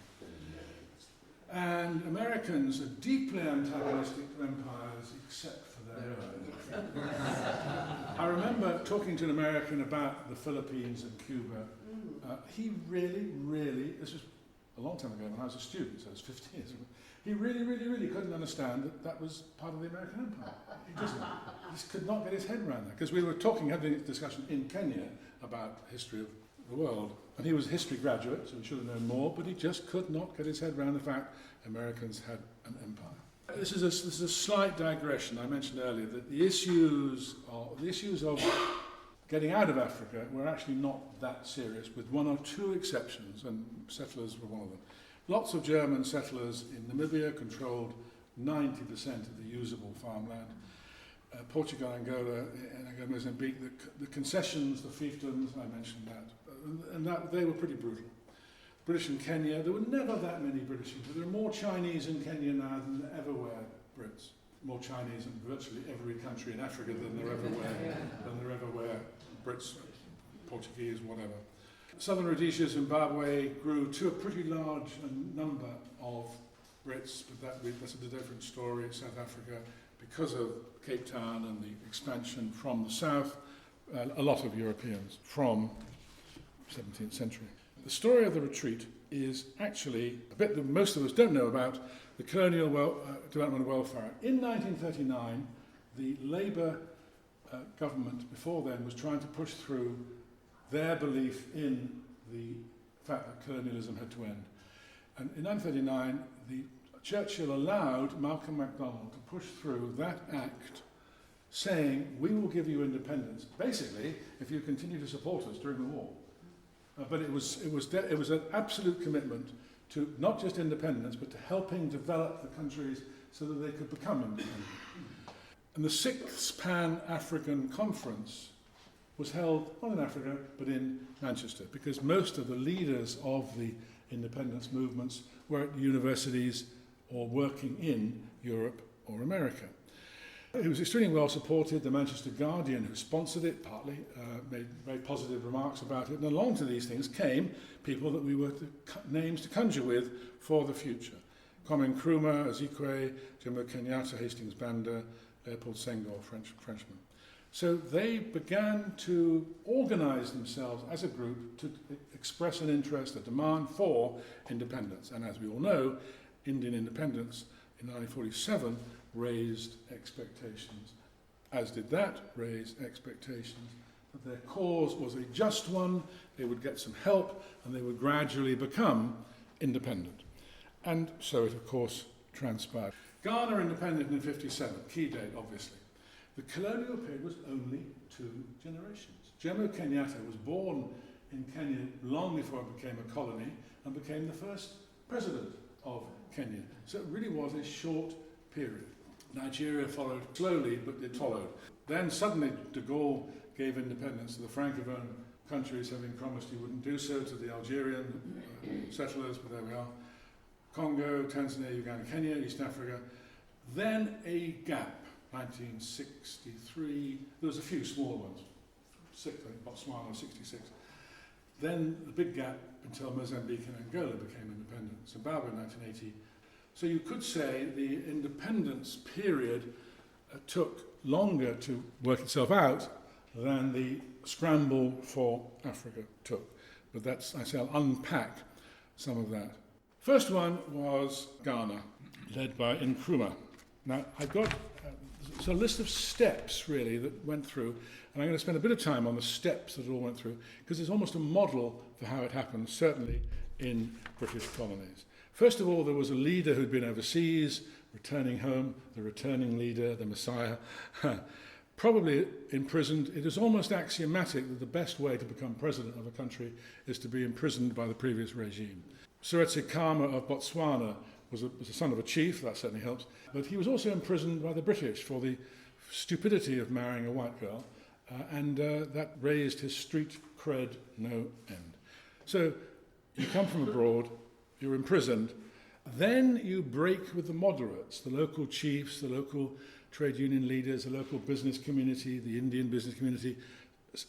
And Americans are deeply antagonistic to empires except for their own. I remember talking to an American about the Philippines and Cuba. He really, this was a long time ago when I was a student, so it was 50 years ago, he really couldn't understand that was part of the American empire. He just could not get his head around that. Because we were having a discussion in Kenya about history of the world. And he was a history graduate, so he should have known more, but he just could not get his head around the fact Americans had an empire. This is a slight digression. I mentioned earlier that the issues of getting out of Africa were actually not that serious, with one or two exceptions, and settlers were one of them. Lots of German settlers in Namibia controlled 90% of the usable farmland. Portugal, Angola, and Mozambique, the concessions, the fiefdoms, I mentioned that, and that they were pretty brutal. British in Kenya, there were never that many British. There are more Chinese in Kenya now than there ever were Brits. More Chinese in virtually every country in Africa than there ever were Brits, Portuguese, whatever. Southern Rhodesia, Zimbabwe grew to a pretty large number of Brits, but that's a different story. South Africa, because of Cape Town and the expansion from the south, a lot of Europeans from the 17th century. The story of the retreat is actually a bit that most of us don't know about, the colonial development welfare. In 1939, the Labour government before then was trying to push through their belief in the fact that colonialism had to end. And in 1939, Churchill allowed Malcolm MacDonald to push through that act saying, we will give you independence, basically, if you continue to support us during the war. But it was an absolute commitment to not just independence, but to helping develop the countries so that they could become independent. And the 6th Pan-African Conference was held not in Africa, but in Manchester, because most of the leaders of the independence movements were at universities or working in Europe or America. It was extremely well supported. The Manchester Guardian, who sponsored it, partly made very positive remarks about it. And along to these things came people that we were names to conjure with for the future. Kwame Nkrumah, Azikwe, Jomo Kenyatta, Hastings Banda, Leopold Senghor, Frenchman. So they began to organize themselves as a group to express an interest, a demand for independence. And as we all know, Indian independence in 1947 raised expectations, as did that raise expectations that their cause was a just one, they would get some help, and they would gradually become independent. And so it, of course, transpired. Ghana independent in 1957, key date, obviously. The colonial period was only 2 generations. Jomo Kenyatta was born in Kenya long before it became a colony and became the first president of Kenya. So it really was a short period. Nigeria followed slowly, but it followed. Then suddenly de Gaulle gave independence to the Francophone countries having promised he wouldn't do so to the Algerian settlers, but there we are. Congo, Tanzania, Uganda, Kenya, East Africa. Then a gap, 1963. There was a few small ones. I think Botswana, 66. Then the big gap until Mozambique and Angola became independent. Zimbabwe, 1980. So you could say the independence period took longer to work itself out than the scramble for Africa took. But that's, I say, I'll unpack some of that. First one was Ghana, led by Nkrumah. Now, I've got it's a list of steps, really, that went through, and I'm going to spend a bit of time on the steps that it all went through, because it's almost a model for how it happened, certainly in British colonies. First of all, there was a leader who'd been overseas, returning home, the returning leader, the Messiah, probably imprisoned. It is almost axiomatic that the best way to become president of a country is to be imprisoned by the previous regime. Seretse Khama of Botswana was the son of a chief, that certainly helps, but he was also imprisoned by the British for the stupidity of marrying a white girl, and that raised his street cred no end. So you come from abroad, you're imprisoned, then you break with the moderates, the local chiefs, the local trade union leaders, the local business community, the Indian business community,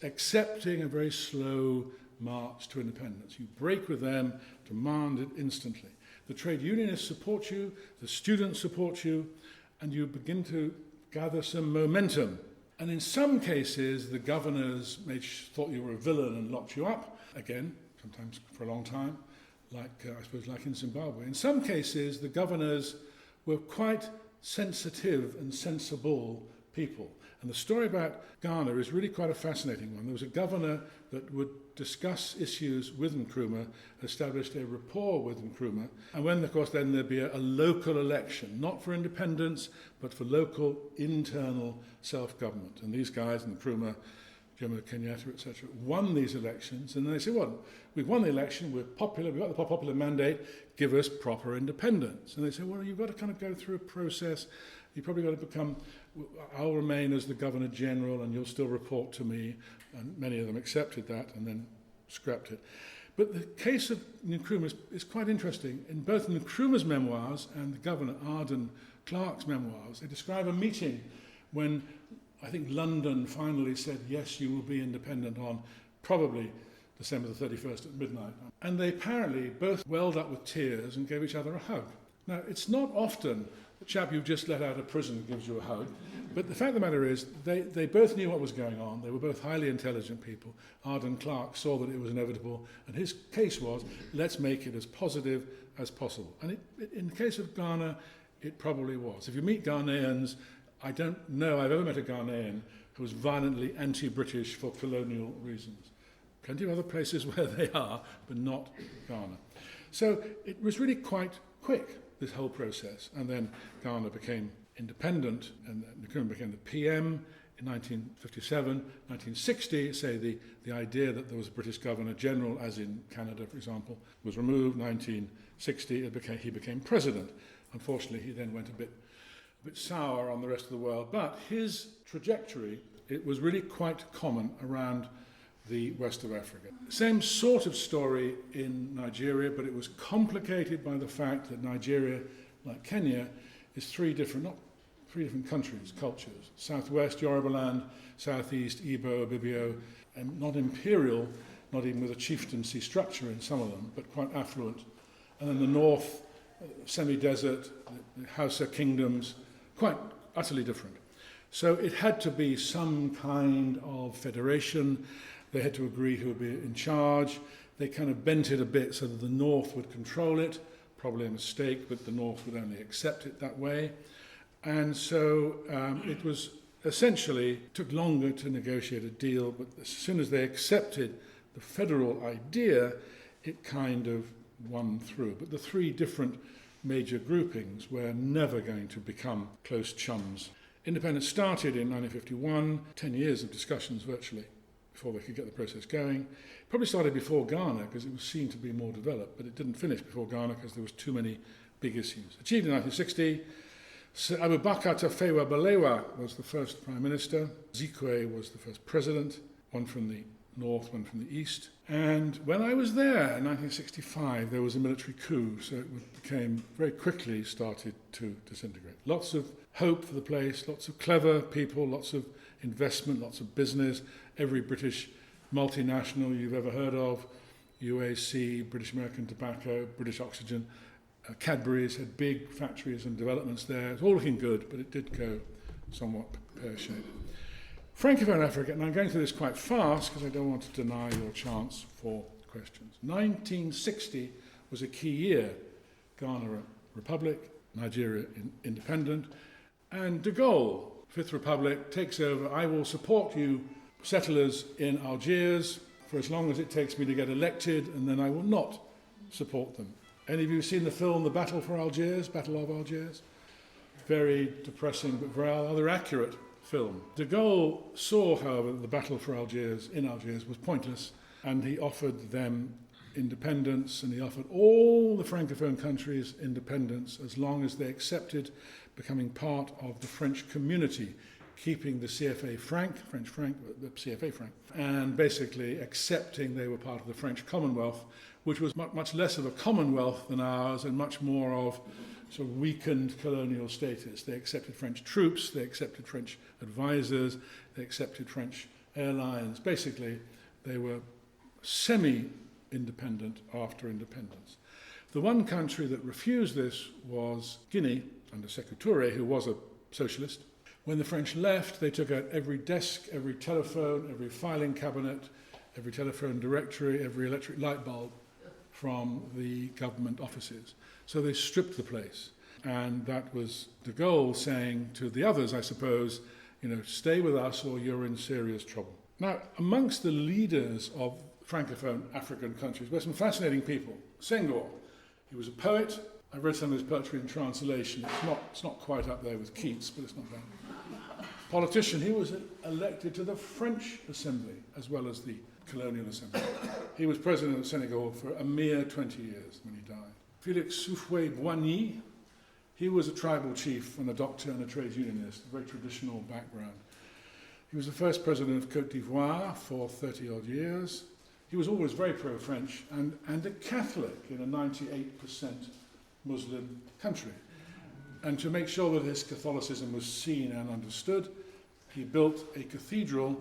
accepting a very slow march to independence. You break with them, demand it instantly. The trade unionists support you, the students support you, and you begin to gather some momentum. And in some cases, the governors thought you were a villain and locked you up, again, sometimes for a long time, like in Zimbabwe. In some cases, the governors were quite sensitive and sensible people. And the story about Ghana is really quite a fascinating one. There was a governor that would discuss issues with Nkrumah, established a rapport with Nkrumah, and when, of course, then there'd be a local election, not for independence, but for local internal self-government. And these guys, Nkrumah, Jomo Kenyatta, etc., won these elections, and they said, well, we've won the election, we're popular, we've got the popular mandate, give us proper independence. And they said, well, you've got to kind of go through a process, you've probably got to become, I'll remain as the Governor General and you'll still report to me, and many of them accepted that and then scrapped it. But the case of Nkrumah is quite interesting. In both Nkrumah's memoirs and the Governor Arden Clark's memoirs, they describe a meeting when I think London finally said, yes, you will be independent on probably December the 31st at midnight. And they apparently both welled up with tears and gave each other a hug. Now, it's not often the chap you've just let out of prison gives you a hug, but the fact of the matter is they both knew what was going on. They were both highly intelligent people. Arden Clark saw that it was inevitable, and his case was, let's make it as positive as possible. And in the case of Ghana, it probably was. If you meet Ghanaians, I don't know I've ever met a Ghanaian who was violently anti-British for colonial reasons. Plenty of other places where they are, but not Ghana. So it was really quite quick, this whole process. And then Ghana became independent, and Nkrumah became the PM in 1957. 1960, say the idea that there was a British Governor General, as in Canada, for example, was removed. 1960, he became president. Unfortunately, he then went a bit sour on the rest of the world, but his trajectory, it was really quite common around the west of Africa. Same sort of story in Nigeria, but it was complicated by the fact that Nigeria, like Kenya, is three different countries, cultures. Southwest Yorubaland, southeast Igbo, Ibibio, and not imperial, not even with a chieftaincy structure in some of them, but quite affluent. And then the north, semi-desert, the Hausa kingdoms, quite utterly different. So it had to be some kind of federation. They had to agree who would be in charge. They kind of bent it a bit so that the north would control it, probably a mistake, but the north would only accept it that way. And so it was essentially, took longer to negotiate a deal, but as soon as they accepted the federal idea, it kind of won through. But the three different major groupings were never going to become close chums. Independence started in 1951, 10 years of discussions virtually before they could get the process going. Probably started before Ghana because it was seen to be more developed, but it didn't finish before Ghana because there was too many big issues. Achieved in 1960, Sir Abubakar Tafawa Balewa was the first Prime Minister, Zikwe was the first President, one from the north, one from the east. And when I was there in 1965, there was a military coup, so it became very quickly started to disintegrate. Lots of hope for the place, lots of clever people, lots of investment, lots of business. Every British multinational you've ever heard of, UAC, British American Tobacco, British Oxygen, Cadbury's had big factories and developments there. It's all looking good, but it did go somewhat pear-shaped. Francophone Africa, and I'm going through this quite fast because I don't want to deny your chance for questions. 1960 was a key year. Ghana a republic, Nigeria independent, and de Gaulle, Fifth Republic, takes over. I will support you settlers in Algiers for as long as it takes me to get elected, and then I will not support them. Any of you seen the film The Battle for Algiers, Battle of Algiers? Very depressing but rather accurate film. De Gaulle saw, however, that the battle for Algiers was pointless, and he offered them independence, and he offered all the Francophone countries independence as long as they accepted becoming part of the French community, keeping the CFA franc, French franc, the CFA franc, and basically accepting they were part of the French Commonwealth, which was much less of a commonwealth than ours and much more of sort of weakened colonial status. They accepted French troops, they accepted French advisors, they accepted French airlines. Basically, they were semi-independent after independence. The one country that refused this was Guinea, under Sékou Touré, who was a socialist. When the French left, they took out every desk, every telephone, every filing cabinet, every telephone directory, every electric light bulb from the government offices. So they stripped the place. And that was de Gaulle saying to the others, I suppose, stay with us or you're in serious trouble. Now, amongst the leaders of Francophone African countries were some fascinating people. Senghor, he was a poet. I read some of his poetry in translation. It's not quite up there with Keats, but it's not bad. Politician, he was elected to the French Assembly as well as the Colonial Assembly. He was president of Senegal for a mere 20 years when he died. Félix Houphouët-Boigny, he was a tribal chief and a doctor and a trade unionist, a very traditional background. He was the first president of Côte d'Ivoire for 30-odd years. He was always very pro-French and a Catholic in a 98% Muslim country. And to make sure that his Catholicism was seen and understood, he built a cathedral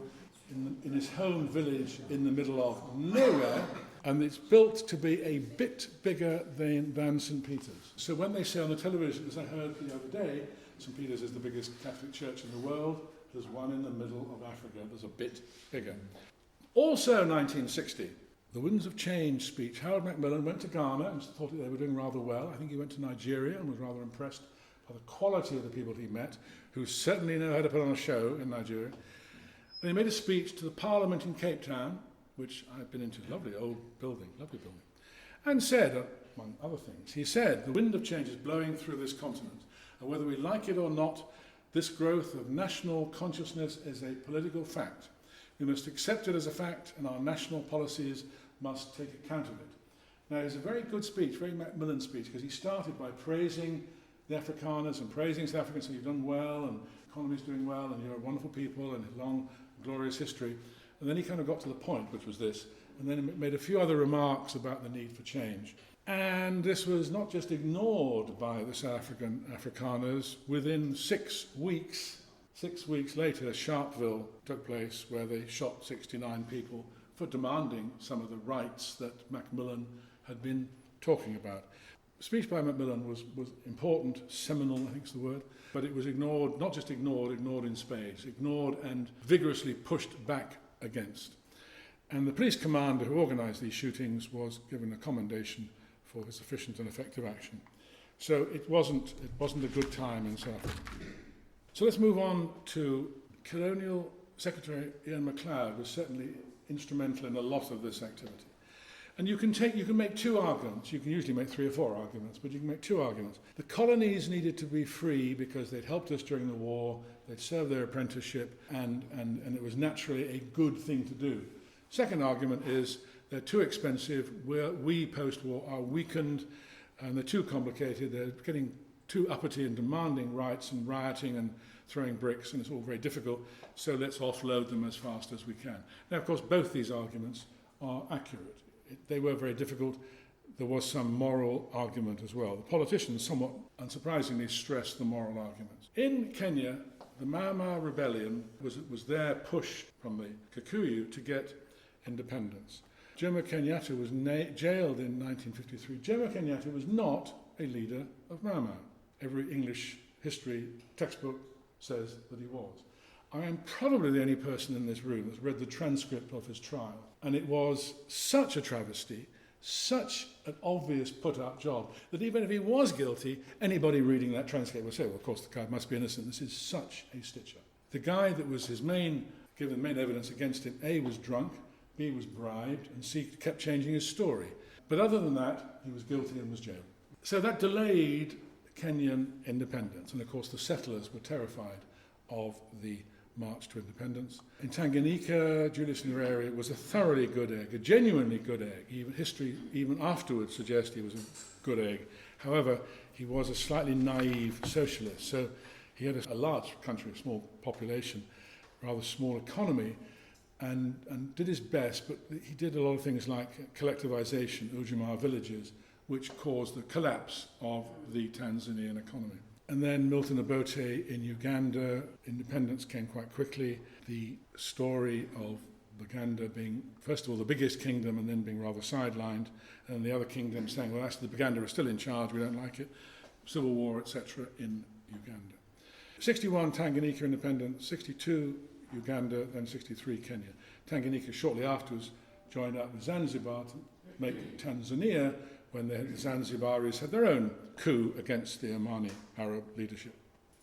in his home village in the middle of nowhere, and it's built to be a bit bigger than St. Peter's. So when they say on the television, as I heard the other day, St. Peter's is the biggest Catholic church in the world, there's one in the middle of Africa that's a bit bigger. Also 1960, the Winds of Change speech. Harold Macmillan went to Ghana and thought they were doing rather well. I think he went to Nigeria and was rather impressed by the quality of the people he met, who certainly know how to put on a show in Nigeria. And he made a speech to the Parliament in Cape Town, which I've been into, lovely old building, and said, among other things, he said, the wind of change is blowing through this continent, and whether we like it or not, this growth of national consciousness is a political fact. We must accept it as a fact, and our national policies must take account of it. Now, it's a very good speech, very Macmillan speech, because he started by praising the Afrikaners and praising South Africans, saying you've done well, and the economy's doing well, and you're wonderful people, and long, glorious history. And then he kind of got to the point, which was this, and then he made a few other remarks about the need for change. And this was not just ignored by the South African Afrikaners. Within 6 weeks later, Sharpeville took place, where they shot 69 people for demanding some of the rights that Macmillan had been talking about. The speech by Macmillan was important, seminal, I think is the word, but it was ignored, not just ignored in spades, ignored and vigorously pushed back against. And the police commander who organised these shootings was given a commendation for his efficient and effective action. So it wasn't a good time in South Africa. So let's move on to Colonial Secretary Ian MacLeod was certainly instrumental in a lot of this activity. And you can make two arguments. You can usually make 3 or 4 arguments, but you can make 2 arguments. The colonies needed to be free because they'd helped us during the war, they'd served their apprenticeship, and it was naturally a good thing to do. Second argument is they're too expensive, we post-war are weakened, and they're too complicated, they're getting too uppity and demanding rights and rioting and throwing bricks, and it's all very difficult, so let's offload them as fast as we can. Now, of course, both these arguments are accurate. They were very difficult. There was some moral argument as well. The politicians, somewhat unsurprisingly, stressed the moral arguments. In Kenya, the Mau Mau rebellion was their push from the Kikuyu to get independence. Jomo Kenyatta was jailed in 1953. Jomo Kenyatta was not a leader of Mau Mau. Every English history textbook says that he was. I am probably the only person in this room that's read the transcript of his trial. And it was such a travesty, such an obvious put-up job, that even if he was guilty, anybody reading that transcript would say, well, of course, the guy must be innocent. This is such a stitch-up. The guy that was given the main evidence against him, A, was drunk, B, was bribed, and C, kept changing his story. But other than that, he was guilty and was jailed. So that delayed Kenyan independence. And of course, the settlers were terrified of the march to independence. In Tanganyika, Julius Nyerere was a thoroughly good egg, a genuinely good egg. Even history, even afterwards, suggests he was a good egg. However, he was a slightly naive socialist. So he had a large country, a small population, rather small economy, and did his best, but he did a lot of things like collectivization, Ujamaa villages, which caused the collapse of the Tanzanian economy. And then Milton Obote in Uganda, independence came quite quickly. The story of Buganda being, first of all, the biggest kingdom and then being rather sidelined, and the other kingdom saying, well, actually, the Buganda are still in charge, we don't like it. Civil war, etc., in Uganda. 61, Tanganyika independence, 62, Uganda, then 63, Kenya. Tanganyika shortly afterwards joined up with Zanzibar to make Tanzania, when the Zanzibaris had their own coup against the Omani Arab leadership.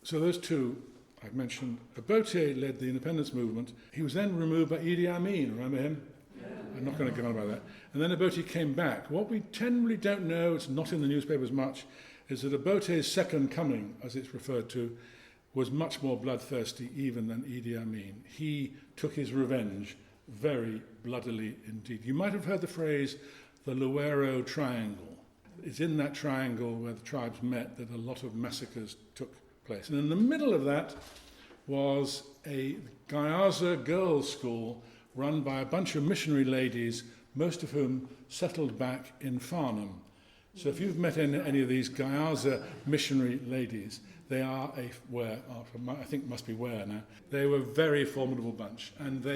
So those two I've mentioned. Obote led the independence movement. He was then removed by Idi Amin, remember him? Yeah. I'm not going to go on about that. And then Obote came back. What we generally don't know, it's not in the newspapers much, is that Obote's second coming, as it's referred to, was much more bloodthirsty even than Idi Amin. He took his revenge very bloodily indeed. You might have heard the phrase, the Luero Triangle. It's in that triangle where the tribes met that a lot of massacres took place. And in the middle of that was a Gayaza girls' school run by a bunch of missionary ladies, most of whom settled back in Farnham. So if you've met any of these Gayaza missionary ladies, they are I think must be Ware now. They were a very formidable bunch. And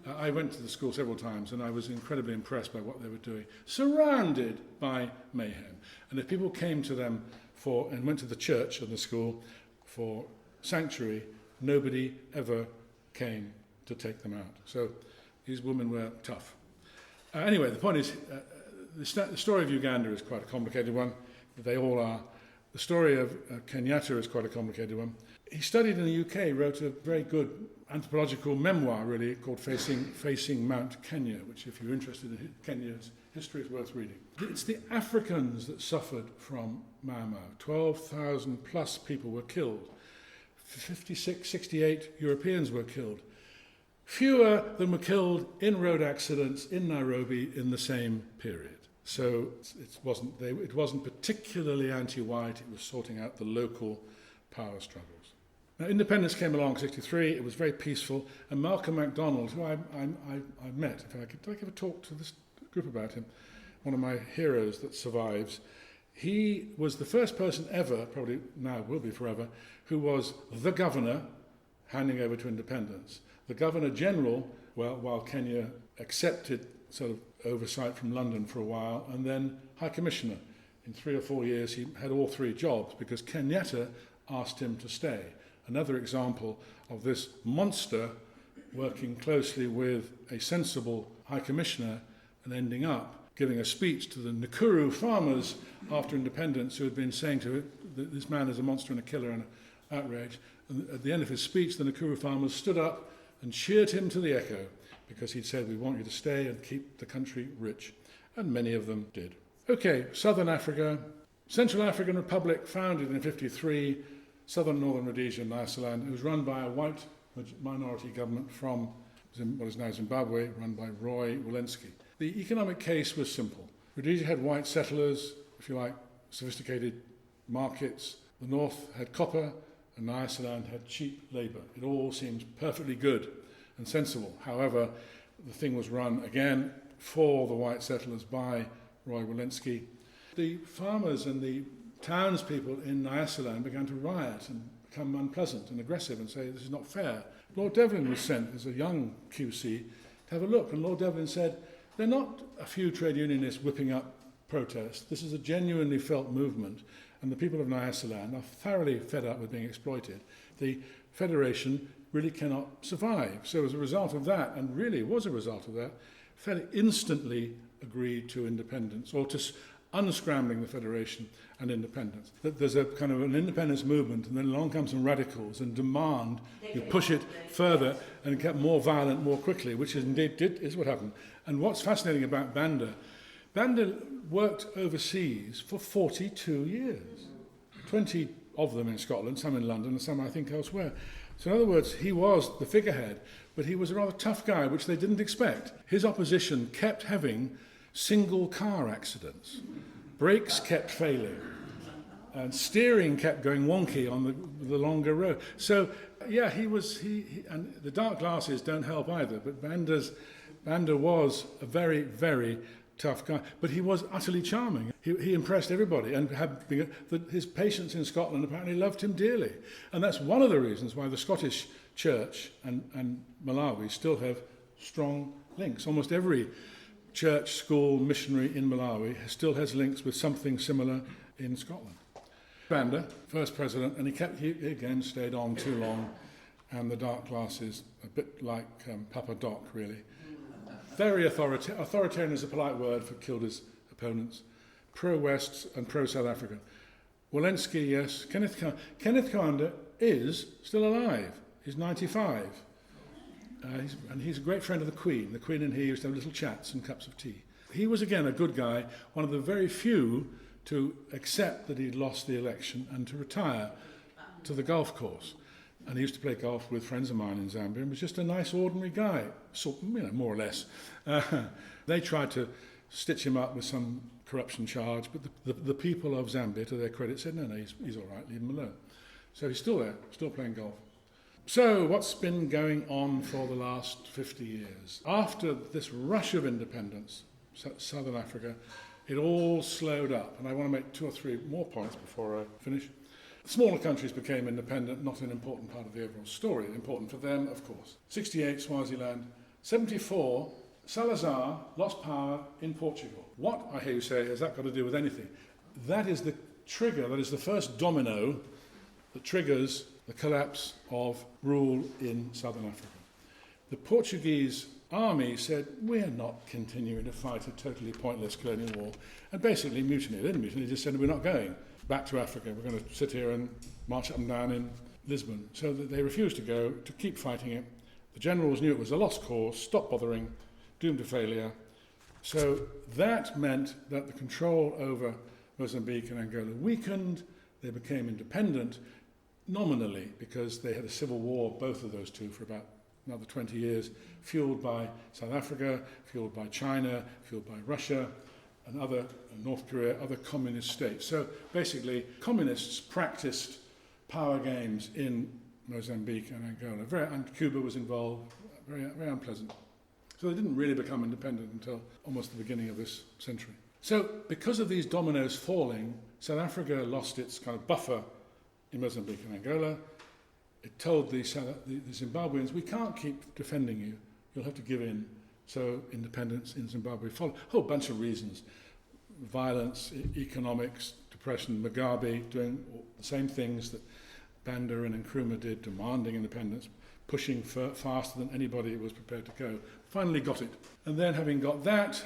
I went to the school several times and I was incredibly impressed by what they were doing, surrounded by mayhem. And if people came to them and went to the church of the school for sanctuary, nobody ever came to take them out. So these women were tough. Anyway, the point is, the story of Uganda is quite a complicated one. They all are. The story of Kenyatta is quite a complicated one. He studied in the UK, wrote a very good anthropological memoir, really, called Facing Mount Kenya, which, if you're interested in Kenya's history, is worth reading. It's the Africans that suffered from Mau Mau. 12,000 plus people were killed. 56, 68 Europeans were killed. Fewer than were killed in road accidents in Nairobi in the same period. So it wasn't particularly anti-white, it was sorting out the local power struggles. Now, independence came along in 1963, it was very peaceful, and Malcolm MacDonald, who I met, did I give a talk to this group about him? One of my heroes that survives. He was the first person ever, probably now will be forever, who was the governor handing over to independence. The Governor General, while Kenya accepted sort of oversight from London for a while, and then High Commissioner. In 3 or 4 years, he had all 3 jobs because Kenyatta asked him to stay. Another example of this monster working closely with a sensible High Commissioner and ending up giving a speech to the Nakuru farmers after independence who had been saying to it that this man is a monster and a killer and an outrage. And at the end of his speech, the Nakuru farmers stood up and cheered him to the echo, because he'd said, we want you to stay and keep the country rich. And many of them did. Okay, Southern Africa. Central African Republic, founded in 1953, Southern Northern Rhodesia and Nyasaland. It was run by a white minority government from what is now Zimbabwe, run by Roy Walensky. The economic case was simple. Rhodesia had white settlers, if you like, sophisticated markets, The North had copper, and Nyasaland had cheap labour. It all seems perfectly good and sensible. However, the thing was run again for the white settlers by Roy Walensky. The farmers and the townspeople in Nyasaland began to riot and become unpleasant and aggressive and say, this is not fair. Lord Devlin was sent as a young QC to have a look, and Lord Devlin said, they're not a few trade unionists whipping up protest. This is a genuinely felt movement, and the people of Nyasaland are thoroughly fed up with being exploited. The Federation really cannot survive. So as a result of that, and really was a result of that, fairly instantly agreed to independence, or to unscrambling the Federation and independence. That there's a kind of an independence movement, and then along come some radicals and demand you push it further and get more violent more quickly, which is indeed is what happened. And what's fascinating about Banda worked overseas for 42 years, 20 of them in Scotland, some in London, and some I think elsewhere. So in other words, he was the figurehead, but he was a rather tough guy, which they didn't expect. His opposition kept having single car accidents. Brakes kept failing. And steering kept going wonky on the longer road. So, yeah, he and the dark glasses don't help either, but Banda was a very, very tough guy. But he was utterly charming. He impressed everybody, and his patients in Scotland apparently loved him dearly. And that's one of the reasons why the Scottish Church and Malawi still have strong links. Almost every church, school, missionary in Malawi still has links with something similar in Scotland. Banda, first president, and he again stayed on too long, and the dark glasses, a bit like Papa Doc, really. Very authoritarian is a polite word for killed his opponents. Pro-West and pro-South African. Walensky, yes. Kenneth Kaunda is still alive. He's 95. And he's a great friend of the Queen. The Queen and he used to have little chats and cups of tea. He was, again, a good guy, one of the very few to accept that he'd lost the election and to retire to the golf course. And he used to play golf with friends of mine in Zambia and was just a nice, ordinary guy, more or less. They tried to stitch him up with some corruption charge, but the people of Zambia, to their credit, said, no, he's all right, leave him alone. So he's still there, still playing golf. So what's been going on for the last 50 years? After this rush of independence, Southern Africa, it all slowed up. And I want to make 2 or 3 more points before I finish. Smaller countries became independent, not an important part of the overall story. Important for them, of course. 68, Swaziland. 74, Salazar lost power in Portugal. What, I hear you say, has that got to do with anything? That is the trigger, that is the first domino that triggers the collapse of rule in Southern Africa. The Portuguese army said, we're not continuing to fight a totally pointless colonial war, and basically mutinied. They didn't mutiny, they just said, we're not going back to Africa. We're going to sit here and march up and down in Lisbon. So that they refused to go, to keep fighting it. The generals knew it was a lost cause, stopped bothering, doomed to failure. So that meant that the control over Mozambique and Angola weakened. They became independent, nominally, because they had a civil war, both of those two, for about another 20 years, fueled by South Africa, fueled by China, fueled by Russia, and North Korea, other communist states. So basically, communists practiced power games in Mozambique and Angola, and Cuba was involved, very, very unpleasant. So they didn't really become independent until almost the beginning of this century. So because of these dominoes falling, South Africa lost its kind of buffer in Mozambique and Angola. It told the Zimbabweans, we can't keep defending you, you'll have to give in. So independence in Zimbabwe followed. A whole bunch of reasons. Violence, economics, depression, Mugabe doing the same things that Banda and Nkrumah did, demanding independence, pushing faster than anybody was prepared to go. Finally got it. And then having got that,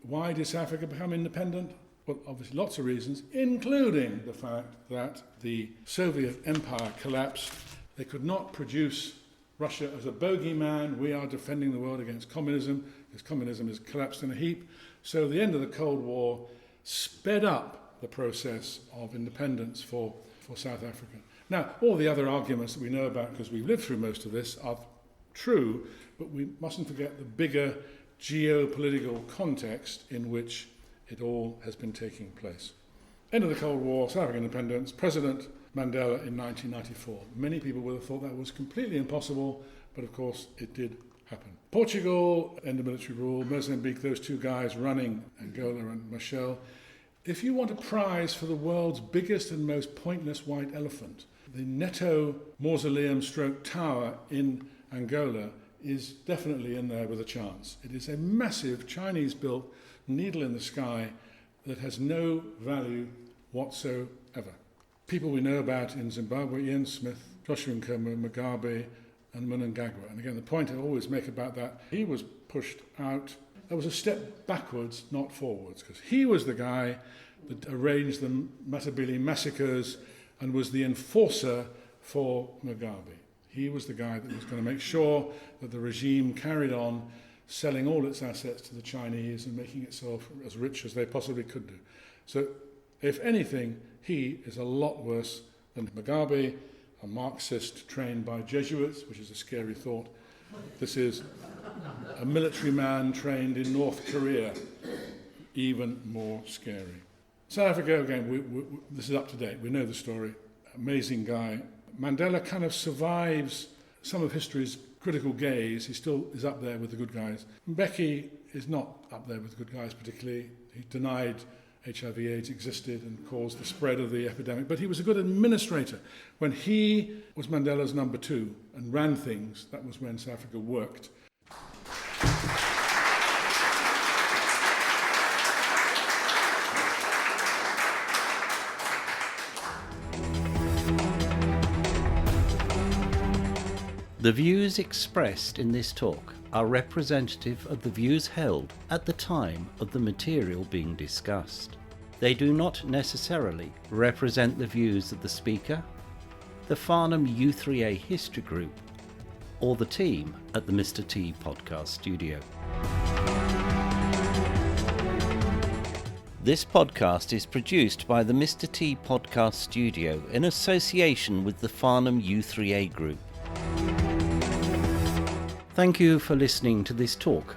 why did South Africa become independent? Well, obviously lots of reasons, including the fact that the Soviet empire collapsed. They could not produce Russia as a bogeyman. We are defending the world against communism, because communism has collapsed in a heap. So the end of the Cold War sped up the process of independence for South Africa. Now, all the other arguments that we know about, because we've lived through most of this, are true, but we mustn't forget the bigger geopolitical context in which it all has been taking place. End of the Cold War, South African independence, President Mandela in 1994. Many people would have thought that was completely impossible, but of course it did happen. Portugal, end of military rule, Mozambique, those two guys running, Angola and Michel. If you want a prize for the world's biggest and most pointless white elephant, the Neto Mausoleum stroke tower in Angola is definitely in there with a chance. It is a massive Chinese-built needle in the sky that has no value whatsoever. People we know about in Zimbabwe, Ian Smith, Joshua Nkomo, Mugabe, and Mnangagwa. And again, the point I always make about that, he was pushed out. That was a step backwards, not forwards, because he was the guy that arranged the Matabele massacres and was the enforcer for Mugabe. He was the guy that was going to make sure that the regime carried on selling all its assets to the Chinese and making itself as rich as they possibly could do. So, if anything, he is a lot worse than Mugabe, a Marxist trained by Jesuits, which is a scary thought. This is a military man trained in North Korea, even more scary. South Africa, again, this is up to date. We know the story. Amazing guy. Mandela kind of survives some of history's critical gaze. He still is up there with the good guys. Mbeki is not up there with the good guys particularly. He denied HIV/AIDS existed and caused the spread of the epidemic, but he was a good administrator. When he was Mandela's number two and ran things, that was when South Africa worked. The views expressed in this talk are representative of the views held at the time of the material being discussed. They do not necessarily represent the views of the speaker, the Farnham U3A History Group, or the team at the Mr. T podcast studio. This podcast is produced by the Mr. T podcast studio in association with the Farnham U3A Group. Thank you for listening to this talk